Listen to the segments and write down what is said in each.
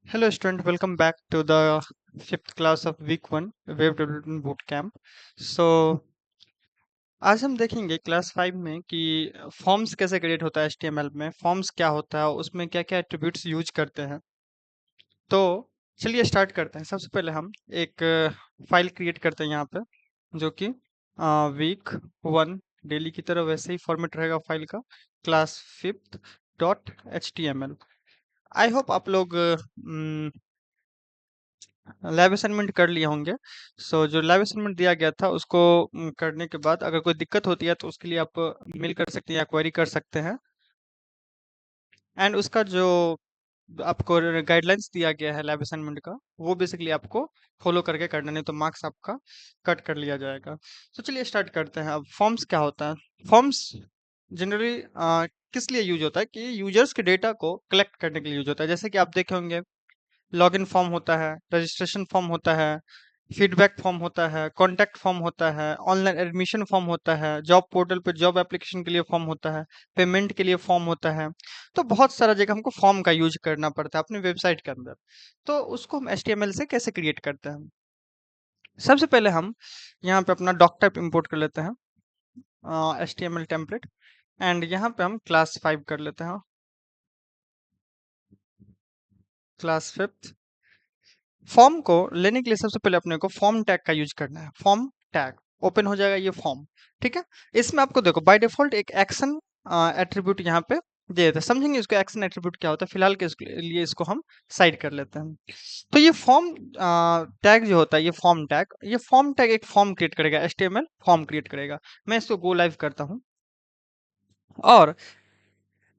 Hello, student. Welcome back to the fifth class of week one Web Development Boot Camp. So आज हम देखेंगे class 5 में कि forms कैसे क्रिएट होता है HTML में, फॉर्म्स क्या होता है, उसमें क्या-क्या एट्रीब्यूट्स यूज करते हैं। तो चलिए स्टार्ट करते हैं। सबसे पहले हम एक फाइल क्रिएट करते हैं यहाँ पे, जो कि वीक वन डेली की तरह वैसे ही फॉर्मेट रहेगा फाइल का, class fifth dot HTML। I hope आप लोग लैब असाइनमेंट कर लिए होंगे। जो लैब असाइनमेंट दिया गया था उसको करने के बाद अगर कोई दिक्कत होती है तो उसके लिए आप मेल कर सकते हैं या क्वेरी कर सकते हैं। एंड उसका जो आपको गाइडलाइंस दिया गया है लैब असाइनमेंट का, वो बेसिकली आपको फॉलो करके करना, नहीं तो मार्क्स आपका कट कर लिया जाएगा। तो चलिए स्टार्ट करते हैं। अब फॉर्म्स क्या होता है? फॉर्म्स जनरली किस लिए यूज होता है कि यूजर्स के डेटा को कलेक्ट करने के लिए यूज होता है। जैसे कि आप देखे होंगे, लॉगिन फॉर्म होता है, रजिस्ट्रेशन फॉर्म होता है, फीडबैक फॉर्म होता है, कॉन्टैक्ट फॉर्म होता है, ऑनलाइन एडमिशन फॉर्म होता है, जॉब पोर्टल पे जॉब एप्लीकेशन के लिए फॉर्म होता है, पेमेंट के लिए फॉर्म होता है। तो बहुत सारा जगह हमको फॉर्म का यूज करना पड़ता है अपने वेबसाइट के अंदर। तो उसको हम HTML से कैसे क्रिएट करते हैं? सबसे पहले हम यहाँ पे अपना डॉक टाइप इंपोर्ट कर लेते हैं, HTML टेम्पलेट। एंड यहाँ पे हम क्लास 5 कर लेते हैं, क्लास फिफ्थ। फॉर्म को लेने के लिए सबसे पहले अपने को फॉर्म टैग का यूज करना है। फॉर्म टैग ओपन हो जाएगा ये फॉर्म, ठीक है। इसमें आपको देखो बाय डिफॉल्ट एक एक्शन एट्रीब्यूट यहाँ पे दे देता है। समझेंगे इसको एक्शन एट्रीब्यूट क्या होता है। फिलहाल के लिए इसको हम साइड कर लेते हैं। तो ये फॉर्म टैग जो होता है, ये फॉर्म टैग एक फॉर्म क्रिएट करेगा, HTML फॉर्म क्रिएट करेगा। मैं इसको गो लाइव करता हूँ और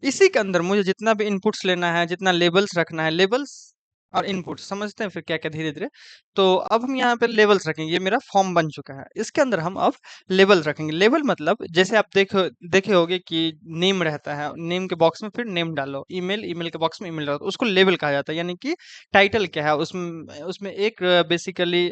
इसी के अंदर मुझे जितना भी इनपुट्स लेना है, जितना लेबल्स रखना है, लेबल्स और इनपुट्स समझते हैं फिर क्या क्या धीरे धीरे। तो अब हम यहाँ पे लेबल्स रखेंगे। ये मेरा फॉर्म बन चुका है, इसके अंदर हम अब लेबल रखेंगे। लेबल मतलब जैसे आप देखो देखे होगे कि नेम रहता है, नेम के बॉक्स में फिर नेम डालो, ईमेल ईमेल के बॉक्स में ईमेल डालो, तो उसको लेबल कहा जाता है। यानी कि टाइटल क्या है उसमें, उसमें एक बेसिकली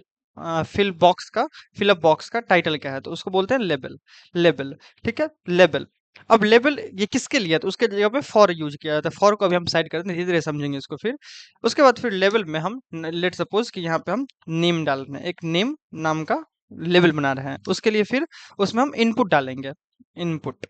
फिल अप बॉक्स का टाइटल क्या है, तो उसको बोलते हैं लेबल। लेबल, ठीक है, लेबल। अब लेबल ये किसके लिए है, तो उसके जगह पे फॉर यूज किया जाता है। फॉर को अभी हम साइड करते हैं, धीरे धीरे समझेंगे इसको। फिर उसके बाद फिर लेबल में हम लेट सपोज कि यहाँ पे हम नेम डाल रहे हैं, एक नेम नाम का लेबल बना रहे हैं। उसके लिए फिर उसमें हम इनपुट डालेंगे। इनपुट,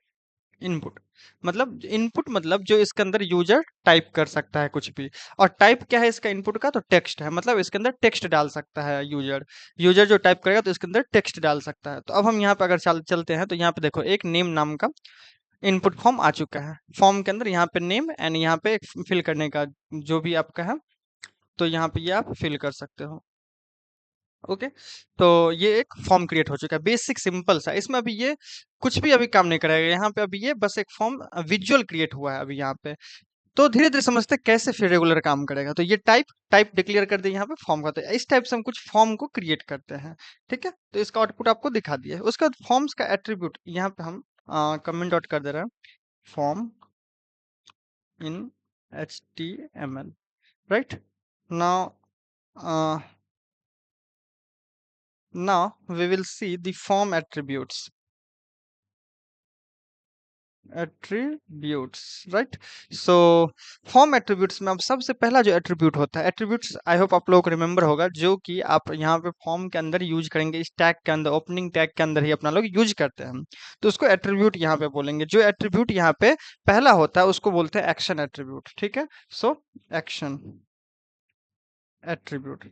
इनपुट मतलब जो इसके अंदर यूजर टाइप कर सकता है कुछ भी। और टाइप क्या है इसका इनपुट का, तो टेक्स्ट है। मतलब इसके अंदर टेक्स्ट डाल सकता है यूजर। यूजर जो टाइप करेगा तो इसके अंदर टेक्स्ट डाल सकता है। तो अब हम यहाँ पे अगर चलते हैं तो यहाँ पे देखो एक नेम नाम का इनपुट फॉर्म आ चुका है। फॉर्म के अंदर यहाँ पे नेम एंड यहाँ पे फिल करने का जो भी आपका है, तो यहाँ पे ये आप फिल कर सकते हो। ओके, तो ये एक फॉर्म क्रिएट हो चुका है, बेसिक सिंपल सा। इसमें अभी ये कुछ भी अभी काम नहीं करेगा। यहाँ पे अभी ये बस एक फॉर्म विजुअल क्रिएट हुआ है अभी यहाँ पे। तो धीरे धीरे समझते हैं कैसे फिर रेगुलर काम करेगा। तो ये टाइप टाइप डिक्लेयर कर दे यहाँ पे फॉर्म का। तो इस टाइप से हम कुछ फॉर्म को क्रिएट करते हैं, ठीक है। तो इसका आउटपुट आपको दिखा दिया है। उसके बाद फॉर्म्स का एट्रीब्यूट यहाँ पे हम कमेंट आउट कर दे रहे हैं, form in HTML, right? Now, uh, now we will see the form attributes. Attributes, right. So form attributes में अब सबसे पहला जो एट्रीब्यूट होता है, एट्रीब्यूट्स आई होप आप लोगों को रिमेंबर होगा, जो कि आप यहाँ पे फॉर्म के अंदर यूज करेंगे। इस टैग के अंदर, ओपनिंग टैग के अंदर ही अपना लोग यूज करते हैं। तो उसको एट्रीब्यूट यहाँ पे बोलेंगे। जो एट्रीब्यूट यहाँ पे पहला होता है उसको बोलते हैं एक्शन एट्रीब्यूट, ठीक है। So action attribute,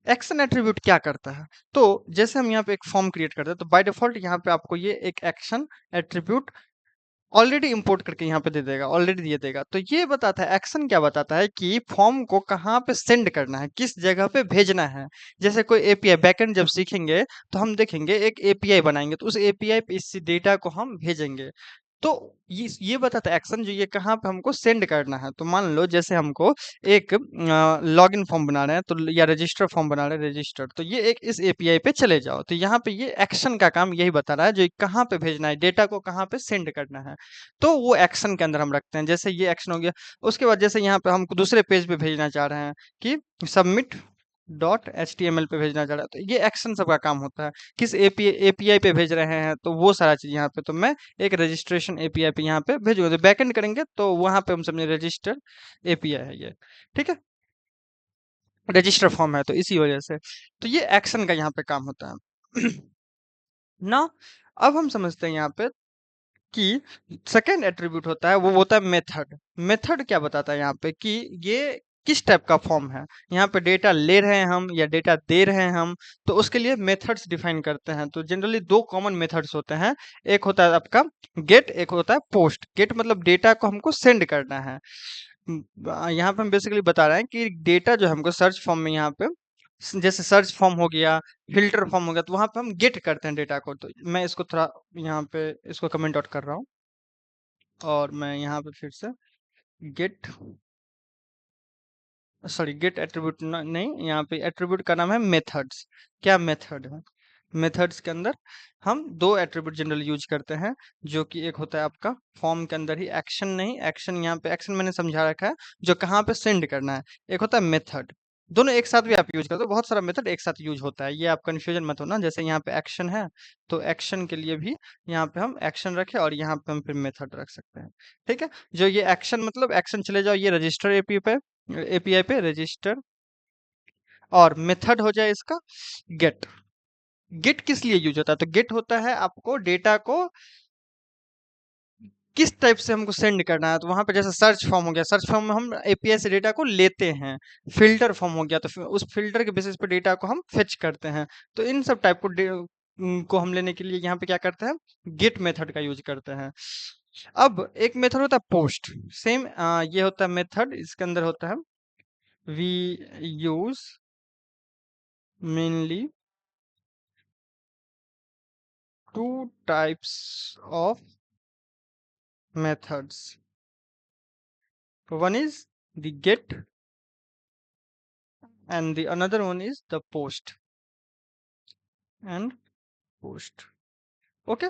action attribute क्या करता है? तो जैसे हम यहाँ पे एक फॉर्म क्रिएट करते हैं, तो बाय डिफॉल्ट यहाँ पे आपको ये एक एक्शन एट्रीब्यूट ऑलरेडी इंपोर्ट करके यहाँ पे दे देगा, ऑलरेडी दे देगा। तो ये बताता है, एक्शन क्या बताता है कि फॉर्म को कहाँ पे सेंड करना है, किस जगह पे भेजना है। जैसे कोई एपीआई बैकएंड जब सीखेंगे तो हम देखेंगे एक एपीआई बनाएंगे, तो उस एपीआई पे इस डेटा को हम भेजेंगे। तो ये बताता है एक्शन जो ये कहाँ पे हमको सेंड करना है। तो मान लो जैसे हमको एक लॉगिन फॉर्म बना रहे हैं, तो या रजिस्टर फॉर्म बना रहे हैं, रजिस्टर, तो ये एक इस एपीआई पे चले जाओ। तो यहाँ पे ये एक्शन का काम यही बता रहा है, जो कहाँ पे भेजना है, डेटा को कहाँ पे सेंड करना है। तो वो एक्शन के अंदर हम रखते हैं। जैसे ये एक्शन हो गया। उसके बाद जैसे यहाँ पे हम दूसरे पेज पे भेजना चाह रहे हैं कि submit dot H T M L पे भेजना चाह रहा है तो ये एक्शन सबका काम होता है। किस एपीआई पे भेज रहे हैं तो वो सारा चीज यहाँ पे, तो मैं एक रजिस्ट्रेशन एपीआई पे यहाँ पे भेजूंगा, तो बैकएंड करेंगे तो वहां पे हम समझे रजिस्टर एपीआई है ये, ठीक है, रजिस्टर फॉर्म है, तो इसी वजह से तो ये एक्शन का यहाँ पे काम होता है। ना, अब हम समझते हैं यहाँ पे कि सेकंड एट्रीब्यूट होता है, वो होता है मेथड। मेथड क्या बताता है यहाँ पे कि ये किस टाइप का फॉर्म है, यहाँ पे डेटा ले रहे हैं हम या डेटा दे रहे हैं हम, तो उसके लिए मेथड्स डिफाइन करते हैं। तो जनरली दो कॉमन मेथड्स होते हैं, एक होता है आपका गेट, एक होता है पोस्ट। गेट मतलब डेटा को हमको सेंड करना है। यहाँ पे हम बेसिकली बता रहे हैं कि डेटा जो हमको सर्च फॉर्म में यहाँ पे जैसे सर्च फॉर्म हो गया, फिल्टर फॉर्म हो गया, तो वहां पे हम गेट करते हैं डेटा को। तो मैं इसको थोड़ा यहाँ पे इसको कमेंट आउट कर रहा हूँ, और मैं यहाँ पे फिर से गेट, सॉरी गेट एट्रीब्यूट नहीं, यहाँ पे एट्रीब्यूट का नाम है मेथड्स। क्या मेथड है, मेथड्स के अंदर हम दो एट्रीब्यूट जनरली यूज करते हैं, जो कि एक होता है आपका फॉर्म के अंदर ही एक्शन, नहीं एक्शन यहाँ पे एक्शन मैंने समझा रखा है जो कहाँ पे सेंड करना है, एक होता है मेथड। दोनों एक साथ भी आप यूज करते हो, बहुत सारा मेथड एक साथ यूज होता है, ये आप कंफ्यूजन मत होना। जैसे यहाँ पे एक्शन है तो एक्शन के लिए भी यहाँ पे हम एक्शन रखें और यहाँ पे हम फिर मेथड रख सकते हैं, ठीक है। जो ये एक्शन मतलब एक्शन चले जाओ ये रजिस्टर एपीआई पे रजिस्टर, और मेथड हो जाए इसका गेट। गेट किस लिए यूज होता है, तो गेट होता है आपको डेटा को किस टाइप से हमको सेंड करना है, तो वहां पे जैसे सर्च फॉर्म हो गया, सर्च फॉर्म में हम एपीआई से डेटा को लेते हैं। फिल्टर फॉर्म हो गया तो उस फिल्टर के बेसिस पे डेटा को हम फेच करते हैं। तो इन सब टाइप को को हम लेने के लिए यहाँ पे क्या करते हैं, गेट मेथड का यूज करते हैं। अब एक मेथड होता है पोस्ट, सेम ये होता है मेथड, इसके अंदर होता है we use mainly two types of methods. One is the get and the another one is the post and post. Okay,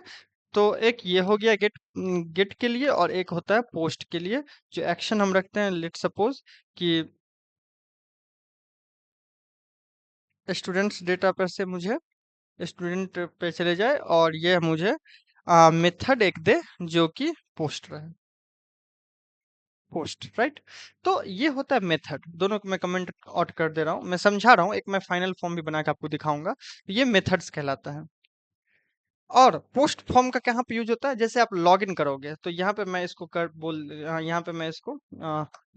तो एक ये हो गया गेट, गेट के लिए, और एक होता है पोस्ट के लिए। जो एक्शन हम रखते हैं, लेट सपोज कि स्टूडेंट्स डेटा पर से मुझे स्टूडेंट पे चले जाए और ये मुझे मेथड एक दे जो कि पोस्ट रहे, पोस्ट, राइट। तो ये होता है मेथड, दोनों को मैं कमेंट आउट कर दे रहा हूँ, मैं समझा रहा हूँ, एक मैं फाइनल फॉर्म भी बना के आपको दिखाऊंगा। ये मेथड्स कहलाता है। और पोस्ट फॉर्म का कहाँ पे यूज होता है, जैसे आप लॉग इन करोगे तो यहाँ पे मैं इसको यहाँ पे मैं इसको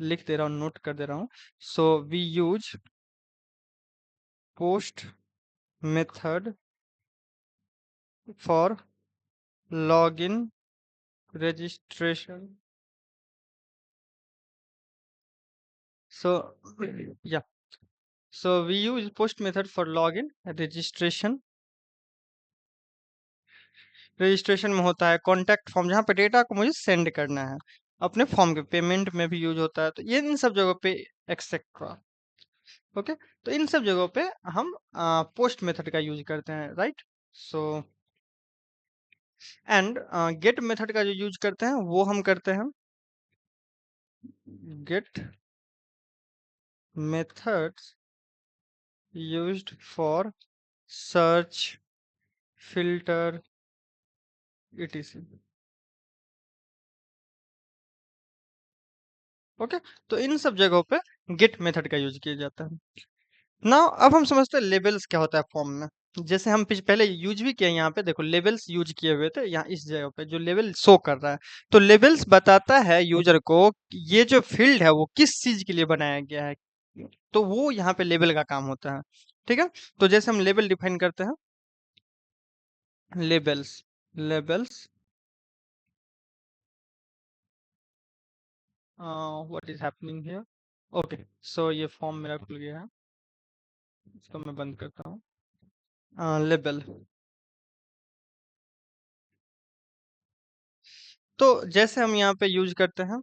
लिख दे रहा हूँ, नोट कर दे रहा हूँ। So we use post method for log in registration. So yeah, so we use post method for login registration। Registration में होता है कॉन्टैक्ट फॉर्म, जहाँ पे डेटा को मुझे सेंड करना है, अपने फॉर्म के पेमेंट में भी यूज होता है, तो ये इन सब जगहों पे एक्सेट्रा। ओके, तो इन सब जगहों पे हम पोस्ट मेथड का यूज करते हैं, right. So and get method का जो यूज करते हैं वो हम करते हैं get methods used for search, filter, etc। Okay, तो इन सब जगहों पे गेट मेथड का यूज किया जाता है। नाउ अब हम समझते हैं लेबल्स क्या होता है फॉर्म में। जैसे हम पहले यूज भी किए, यहाँ पे देखो लेबल्स यूज किए हुए थे, यहाँ इस जगह पे जो लेबल शो कर रहा है, तो लेबल्स बताता है यूजर को कि ये जो फील्ड है वो किस चीज के लिए बनाया गया है, तो वो यहाँ पे लेबल का काम होता है, ठीक है। तो जैसे हम लेबल डिफाइन करते हैं, labels, labels what is happening here, okay, so ये फॉर्म मेरा खुल गया है, इसको मैं बंद करता हूँ। लेबल, तो जैसे हम यहाँ पे यूज करते हैं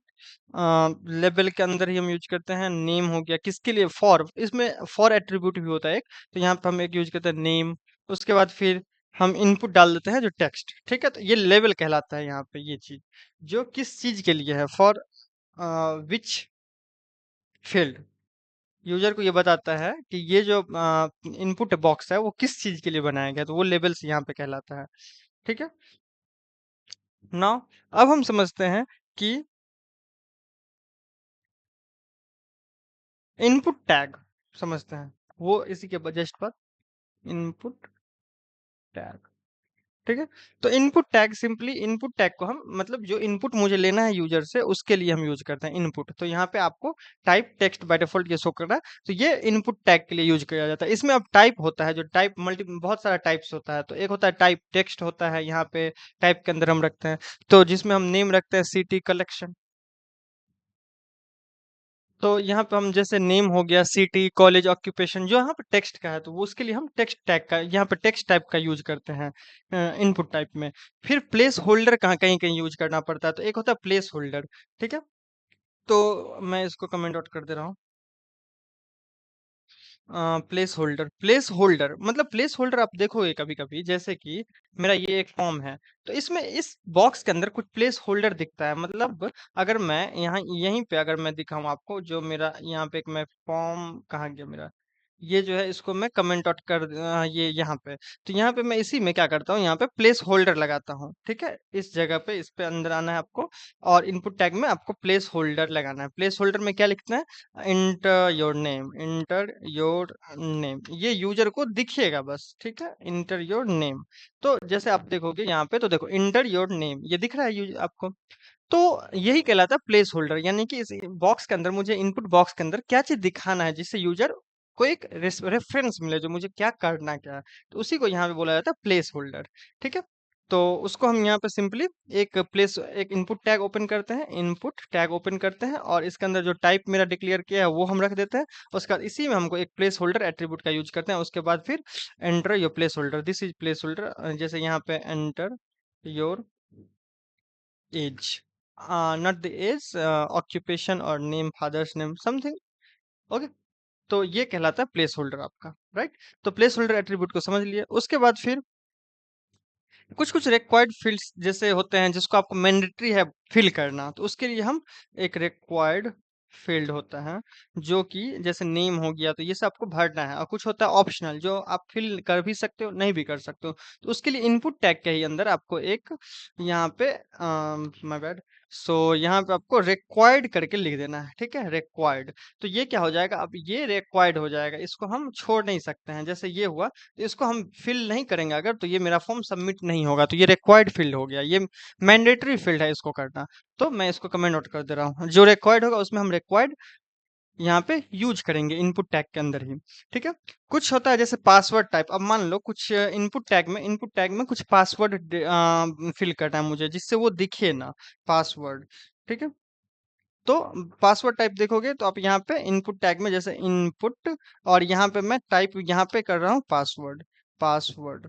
लेबल के अंदर ही हम यूज करते हैं नेम हो गया, किसके लिए, फॉर, इसमें फॉर एट्रीब्यूट भी होता है एक, तो यहाँ पे हम एक यूज करते हैं नेम, उसके बाद फिर हम इनपुट डाल देते हैं जो टेक्स्ट, ठीक है। तो ये लेबल कहलाता है यहाँ पे ये चीज, जो किस चीज के लिए है, फॉर विच फील्ड, यूजर को ये बताता है कि ये जो इनपुट बॉक्स है वो किस चीज के लिए बनाया गया, तो वो लेबल्स यहाँ पे कहलाता है। ठीक है। नाउ अब हम समझते हैं कि इनपुट टैग समझते हैं, वो इसी के जस्ट बाद इनपुट टैग। ठीक है। तो input tag, simply input tag को हम मतलब जो इनपुट मुझे लेना है यूजर से उसके लिए हम यूज करते हैं इनपुट। तो यहाँ पे आपको टाइप टेक्स्ट बाय डिफॉल्ट ये शो कर रहा है, तो ये इनपुट टैग के लिए यूज किया जाता है। इसमें अब टाइप होता है, जो टाइप मल्टी बहुत सारा टाइप्स होता है। तो एक होता है टाइप टेक्स्ट होता है, यहाँ पे टाइप के अंदर हम रखते हैं, तो जिसमें हम नेम रखते हैं सिटी कलेक्शन। तो यहाँ पे हम जैसे नेम हो गया, सिटी, कॉलेज, ऑक्यूपेशन, जो यहाँ पे टेक्स्ट का है तो वो उसके लिए हम टेक्स्ट टैग का, यहाँ पे टेक्स्ट टाइप का यूज करते हैं इनपुट टाइप में। फिर प्लेस होल्डर कहाँ कहीं कहीं यूज करना पड़ता है, तो एक होता है प्लेस होल्डर। ठीक है। तो मैं इसको कमेंट आउट कर दे रहा हूँ। प्लेस होल्डर मतलब प्लेस होल्डर आप देखोगे कभी कभी, जैसे कि मेरा ये एक फॉर्म है, तो इसमें इस बॉक्स के अंदर कुछ प्लेस होल्डर दिखता है। मतलब अगर मैं यहाँ यहीं पे अगर मैं दिखाऊं आपको, जो मेरा यहाँ पे एक मैं फॉर्म कहाँ गया मेरा, ये जो है इसको मैं कमेंट आउट कर ये यहाँ पे, तो यहाँ पे मैं इसी में क्या करता हूँ, यहाँ पे प्लेस होल्डर लगाता हूँ। ठीक है। इस जगह पे इस पे अंदर आना है आपको, और इनपुट टैग में आपको प्लेस होल्डर लगाना है। प्लेस होल्डर में क्या लिखना है, inter your name, inter your name, ये यूजर को दिखेगा बस। ठीक है। इंटर योर नेम, तो जैसे आप देखोगे यहाँ पे, तो देखो इंटर योर नेम ये दिख रहा है आपको। तो यही कहलाता है प्लेस होल्डर, यानी कि इस बॉक्स के अंदर मुझे इनपुट बॉक्स के अंदर क्या चीज दिखाना है जिससे यूजर को एक रेफरेंस मिले, जो मुझे क्या करना क्या है, तो उसी को यहाँ पे बोला जाता है प्लेस होल्डर। ठीक है। तो उसको हम यहाँ पे सिंपली एक इनपुट टैग ओपन करते हैं, इनपुट टैग ओपन करते हैं, और इसके अंदर जो टाइप मेरा डिक्लेयर किया है वो हम रख देते हैं। उसके बाद इसी में हमको एक प्लेस होल्डर एट्रीब्यूट का यूज करते हैं। उसके बाद फिर enter your placeholder, this is placeholder, जैसे यहाँ पे enter your age, not the age, occupation और name, father's name, something. Okay. तो ये कहलाता है प्लेस होल्डर आपका, राइट। तो प्लेस होल्डर एट्रीब्यूट को समझ लिए। उसके बाद फिर कुछ कुछ रिक्वायर्ड फील्ड्स जैसे होते हैं जिसको आपको मैंडेटरी है फिल करना, तो उसके लिए हम एक रिक्वायर्ड फील्ड होता है, जो कि जैसे नेम हो गया, तो ये सब आपको भरना है। और कुछ होता है ऑप्शनल, जो आप फिल कर भी सकते हो नहीं भी कर सकते हो, तो उसके लिए इनपुट टैग के ही अंदर आपको एक यहाँ पे माय बैड, सो यहाँ पे आपको रिक्वायर्ड करके लिख देना है। ठीक है। रिक्वायर्ड, तो ये क्या हो जाएगा, अब ये रिक्वायर्ड हो जाएगा, इसको हम छोड़ नहीं सकते हैं। जैसे ये हुआ, तो इसको हम फिल नहीं करेंगे अगर, तो ये मेरा फॉर्म सबमिट नहीं होगा, तो ये रिक्वायर्ड फील्ड हो गया, ये मैंडेटरी फील्ड है इसको करना। तो मैं इसको कमेंट आउट कर दे रहा हूँ, जो रिक्वायर्ड होगा उसमें हम रिक्वायर्ड यहाँ पे यूज करेंगे इनपुट टैग के अंदर ही। ठीक है। कुछ होता है जैसे पासवर्ड टाइप, अब मान लो कुछ इनपुट टैग में कुछ पासवर्ड फिल करना है मुझे जिससे वो दिखे ना, पासवर्ड। ठीक है। तो पासवर्ड टाइप देखोगे तो आप यहाँ पे इनपुट टैग में जैसे इनपुट, और यहाँ पे मैं टाइप यहाँ पे कर रहा हूँ पासवर्ड, पासवर्ड।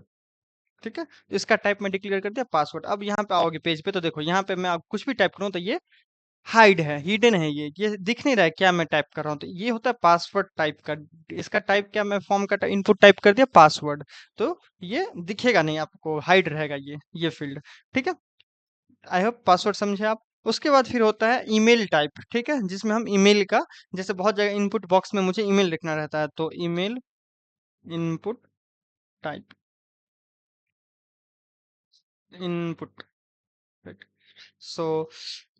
ठीक है। तो इसका टाइप में डिक्लेयर कर दिया पासवर्ड। अब यहाँ पे आओगे पेज पे, तो देखो यहाँ पे मैं अब कुछ भी टाइप करूँ तो ये हाइड है, हिडन है, ये दिख नहीं रहा है क्या मैं टाइप कर रहा हूँ, तो ये होता है पासवर्ड टाइप का। इसका टाइप क्या, मैं फॉर्म का इनपुट टाइप कर दिया पासवर्ड, तो ये दिखेगा नहीं आपको, हाइड रहेगा ये फील्ड। ठीक है। आई होप पासवर्ड समझे आप। उसके बाद फिर होता है ईमेल टाइप। ठीक है। जिसमें हम ईमेल का, जैसे बहुत जगह इनपुट बॉक्स में मुझे ईमेल लिखना रहता है, तो ईमेल इनपुट टाइप, इनपुट, सो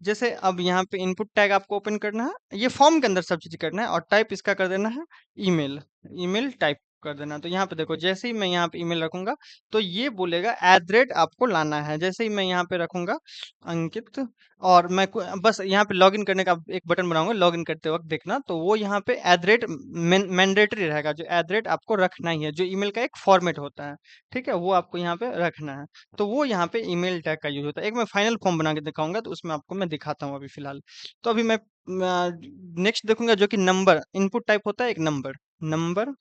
जैसे अब यहाँ पे इनपुट टैग आपको ओपन करना है, ये फॉर्म के अंदर सब चीज करना है, और टाइप इसका कर देना है ईमेल, ईमेल टाइप कर देना। तो यहाँ पे देखो, जैसे ही मैं यहाँ पे ईमेल रखूंगा तो ये बोलेगा @, आपको लाना है। जैसे ही मैं यहाँ पे रखूंगा अंकित, और मैं बस यहाँ पे लॉगिन करने का एक बटन बनाऊंगा, लॉगिन करते वक्त देखना, तो वो यहाँ पे @ मैंडेटरी रहेगा, जो @ आपको रखना ही है, जो ईमेल का एक फॉर्मेट होता है। ठीक है। वो आपको यहाँ पे रखना है, तो वो यहाँ पे ईमेल टैग का यूज होता है। एक मैं फाइनल फॉर्म बना के दिखाऊंगा, तो उसमें आपको मैं दिखाता हूँ अभी फिलहाल। तो अभी मैं नेक्स्ट देखूंगा, जो कि नंबर इनपुट टाइप होता है, एक नंबर, नंबर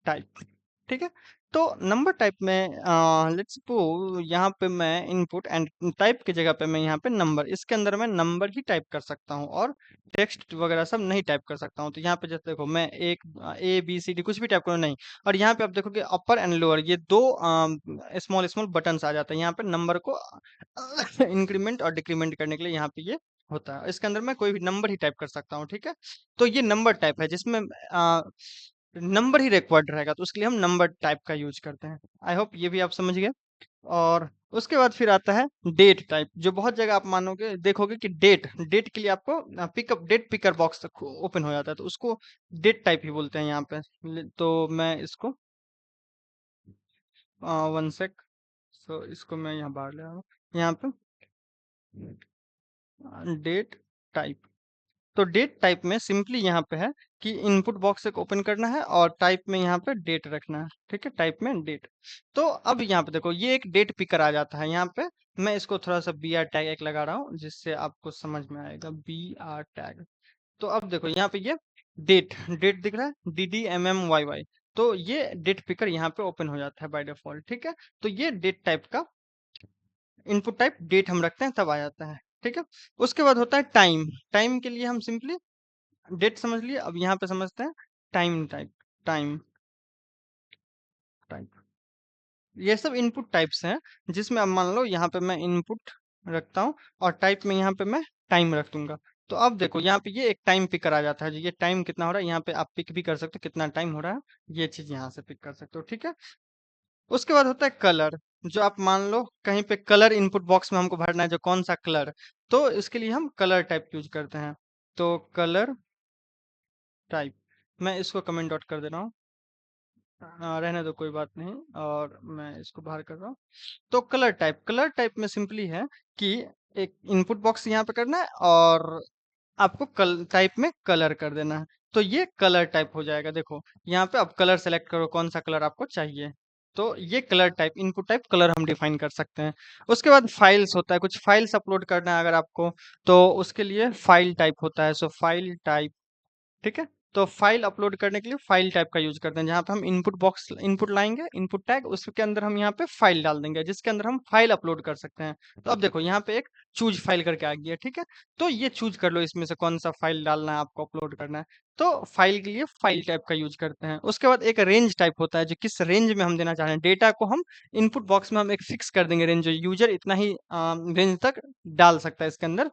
टाइप। ठीक है। तो नंबर टाइप में लेट्स सपोज यहाँ पे मैं इनपुट एंड टाइप की जगह पे मैं यहाँ पे नंबर, इसके अंदर मैं नंबर ही टाइप कर सकता हूँ, और टेक्स्ट वगैरह सब नहीं टाइप कर सकता हूँ। तो यहाँ पे जैसे देखो, मैं एक ABCD कुछ भी टाइप करूँ नहीं, और यहाँ पे आप देखोगे अपर एंड लोअर ये दो स्मॉल स्मॉल बटन्स आ जाते हैं यहाँ पे नंबर को इंक्रीमेंट और डिक्रीमेंट करने के लिए, यहाँ पे ये होता है। इसके अंदर मैं कोई भी नंबर ही टाइप कर सकता हूँ, ठीक है? तो ये नंबर टाइप है जिसमें नंबर ही रिक्वायर्ड रहेगा, तो उसके लिए हम नंबर टाइप का यूज करते हैं। आई होप ये भी आप समझ गए। और उसके बाद फिर आता है डेट टाइप, जो बहुत जगह आप मानोगे देखोगे कि डेट डेट के लिए आपको pickup date picker box open हो जाता है, तो उसको डेट टाइप ही बोलते हैं यहाँ पे। तो मैं इसको 1 सेक, सो इसको मैं यहाँ बाहर ले आऊँ, यहाँ पे डेट टाइप। तो डेट टाइप में सिंपली यहाँ पे है कि इनपुट बॉक्स एक ओपन करना है और टाइप में यहाँ पे डेट रखना है, ठीक है? टाइप में डेट। तो अब यहाँ पे देखो ये एक डेट पिकर आ जाता है यहाँ पे। मैं इसको थोड़ा सा बी आर टैग एक लगा रहा हूँ जिससे आपको समझ में आएगा, बी आर टैग। तो अब देखो यहाँ पे ये डेट डेट दिख रहा है, D D M M Y Y. तो ये डेट पिकर यहाँ पे ओपन हो जाता है बाय डिफॉल्ट, ठीक है? तो ये डेट टाइप का इनपुट टाइप डेट हम रखते हैं तब आ जाता है, ठीक है? उसके बाद होता है टाइम। टाइम के लिए हम सिंपली डेट समझ लिए, अब यहाँ पे समझते हैं टाइम टाइप। टाइम टाइप ये सब इनपुट टाइप्स हैं जिसमें अब मान लो यहाँ पे मैं इनपुट रखता हूँ और टाइप में यहाँ पे मैं टाइम रख दूंगा। तो अब देखो यहाँ पे ये एक टाइम पिकर आ जाता है, जो ये टाइम कितना हो रहा है यहाँ पे आप पिक भी कर सकते हो, कितना टाइम हो रहा है ये चीज यहाँ से पिक कर सकते हो, ठीक है? उसके बाद होता है कलर, जो आप मान लो कहीं पे कलर इनपुट बॉक्स में हमको भरना है, जो कौन सा कलर, तो इसके लिए हम कलर टाइप यूज करते हैं। तो कलर टाइप, मैं इसको कमेंट आउट कर दे रहा हूँ। रहने दो कोई बात नहीं, और मैं इसको बाहर कर रहा हूँ। तो कलर टाइप में सिंपली है कि एक इनपुट बॉक्स यहाँ पे करना है और आपको कल टाइप में कलर कर देना है। तो ये कलर टाइप हो जाएगा। देखो यहाँ पे अब कलर सेलेक्ट करो कौन सा कलर आपको चाहिए। तो ये colour type input type colour हम डिफाइन कर सकते हैं। उसके बाद फाइल्स होता है, कुछ फाइल्स अपलोड करना है अगर आपको, तो उसके लिए फाइल टाइप होता है। सो फाइल टाइप, ठीक है? तो फाइल अपलोड करने के लिए फाइल टाइप का यूज करते हैं, जहां पे हम इनपुट बॉक्स इनपुट लाएंगे, इनपुट टैग, उसके अंदर हम यहाँ पे फाइल डाल देंगे जिसके अंदर हम फाइल अपलोड कर सकते हैं। तो अब देखो यहाँ पे एक चूज फाइल करके आ गया, ठीक है? तो ये चूज कर लो इसमें से कौन सा फाइल डालना है आपको, अपलोड करना है। तो फाइल के लिए फाइल टाइप का यूज करते हैं। उसके बाद एक रेंज टाइप होता है, जो किस रेंज में हम देना चाह रहे हैं डेटा को, हम इनपुट बॉक्स में हम एक फिक्स कर देंगे रेंज, जो यूजर इतना ही रेंज तक डाल सकता है इसके अंदर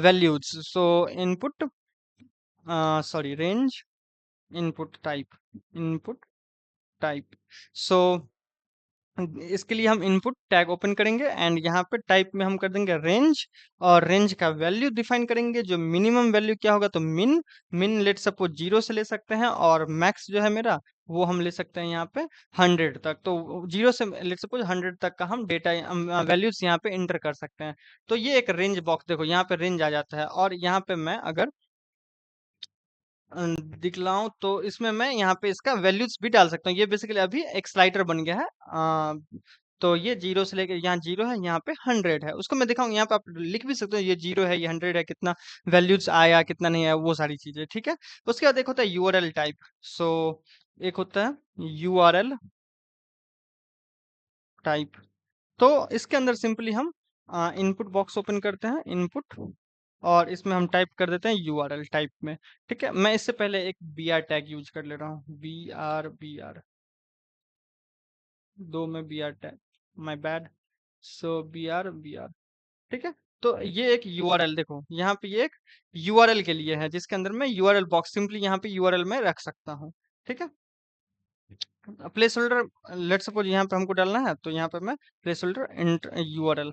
values. So input sorry range input type, input type. So इसके लिए हम इनपुट टैग ओपन करेंगे एंड यहाँ पे टाइप में हम कर देंगे रेंज, और रेंज का वैल्यू डिफाइन करेंगे, जो मिनिमम वैल्यू क्या होगा, तो मिन मिन लेट सपोज 0 से ले सकते हैं, और मैक्स जो है मेरा वो हम ले सकते हैं यहाँ पे 100 तक। तो 0 से लेट सपोज 100 तक का हम डेटा वैल्यूज यहाँ पे इंटर कर सकते हैं। तो ये एक रेंज बॉक्स, देखो यहाँ पे रेंज आ जाता है। और यहाँ पे मैं अगर दिखलाऊं तो इसमें मैं यहाँ पे इसका वैल्यूज भी डाल सकता हूँ। ये बेसिकली अभी एक स्लाइडर बन गया है। तो ये 0 से लेकर यहाँ 0 है, यहाँ पे 100 है, उसको मैं दिखाऊंगा। यहाँ पे आप लिख भी सकते हो ये 0 है, ये 100 है, कितना वैल्यूज आया कितना नहीं आया, वो सारी चीजें, ठीक है? उसके बाद एक होता है यूआरएल टाइप। सो एक होता है यूआरएल टाइप। तो इसके अंदर सिंपली हम इनपुट बॉक्स ओपन करते हैं, इनपुट, और इसमें हम टाइप कर देते हैं यूआरएल टाइप में, ठीक है? मैं इससे पहले एक बी आर टैग यूज कर ले रहा हूँ, बी आर दो में B R tag, my bad. So B R, ठीक है? तो ये एक यूआरएल, देखो यहाँ पे ये एक यूआरएल के लिए है जिसके अंदर मैं यूआरएल बॉक्स सिंपली यहाँ पे यूआरएल में रख सकता हूँ, ठीक है? प्लेस होल्डर लेट सपोज यहाँ पे हमको डालना है, तो यहाँ पे मैं प्लेस होल्डर यूआरएल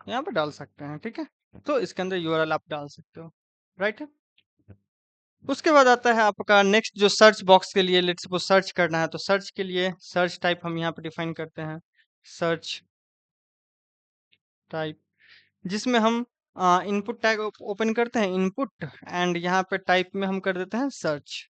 यहाँ पे डाल सकते हैं, ठीक है? तो इसके अंदर यूआरएल आप डाल सकते हो, राइट है? उसके बाद आता है आपका नेक्स्ट, जो सर्च बॉक्स के लिए लेट्स सपोज सर्च करना है, तो सर्च के लिए सर्च टाइप हम यहाँ पे डिफाइन करते हैं, सर्च टाइप, जिसमें हम इनपुट टैग ओपन करते हैं, इनपुट, एंड यहाँ पे टाइप में हम कर देते हैं सर्च,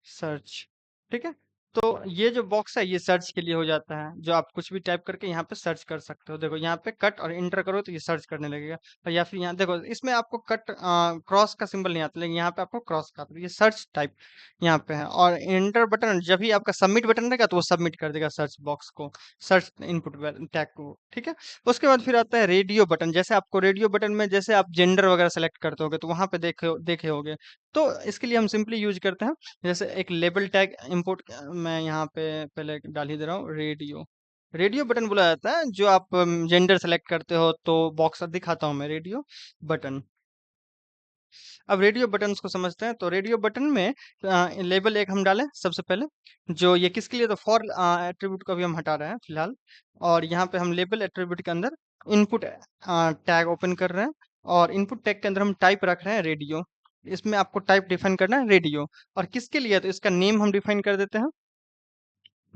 सर्च, ठीक है? तो ये जो बॉक्स है ये सर्च के लिए हो जाता है, जो आप कुछ भी टाइप करके यहाँ पे सर्च कर सकते हो। देखो यहाँ पे कट और इंटर करो तो ये सर्च करने लगेगा, और या फिर यहाँ देखो इसमें आपको कट क्रॉस का सिंबल नहीं आता, लेकिन यहाँ पे आपको क्रॉस का आता है। ये सर्च टाइप यहाँ पे है, और इंटर बटन जब भी आपका सबमिट बटन रहेगा तो वो सबमिट कर देगा सर्च बॉक्स को, सर्च इनपुट टैग को, ठीक है? उसके बाद फिर आता है रेडियो बटन। जैसे आपको रेडियो बटन में जैसे आप जेंडर वगैरह सेलेक्ट करते होगे तो वहां पे देखे देखे होगे, तो इसके लिए हम सिंपली यूज करते हैं, जैसे एक लेबल टैग इंपोर्ट, मैं यहाँ पे पहले डाल ही दे रहा हूँ, रेडियो। रेडियो बटन बोला जाता है जो आप जेंडर सेलेक्ट करते हो तो बॉक्स दिखाता हूँ मैं, रेडियो बटन, अब रेडियो बटन्स को समझते हैं। तो रेडियो बटन में लेबल एक हम डालें सबसे पहले, जो ये किसके लिए, तो फॉर एट्रीब्यूट को भी हम हटा रहे हैं फिलहाल। और यहाँ पे हम लेबल एट्रीब्यूट के अंदर इनपुट टैग ओपन कर रहे हैं, और इनपुट टैग के अंदर हम टाइप रख रहे हैं रेडियो। इसमें आपको टाइप डिफाइन करना है रेडियो। और किसके लिए, तो इसका नेम हम डिफाइन कर देते हैं,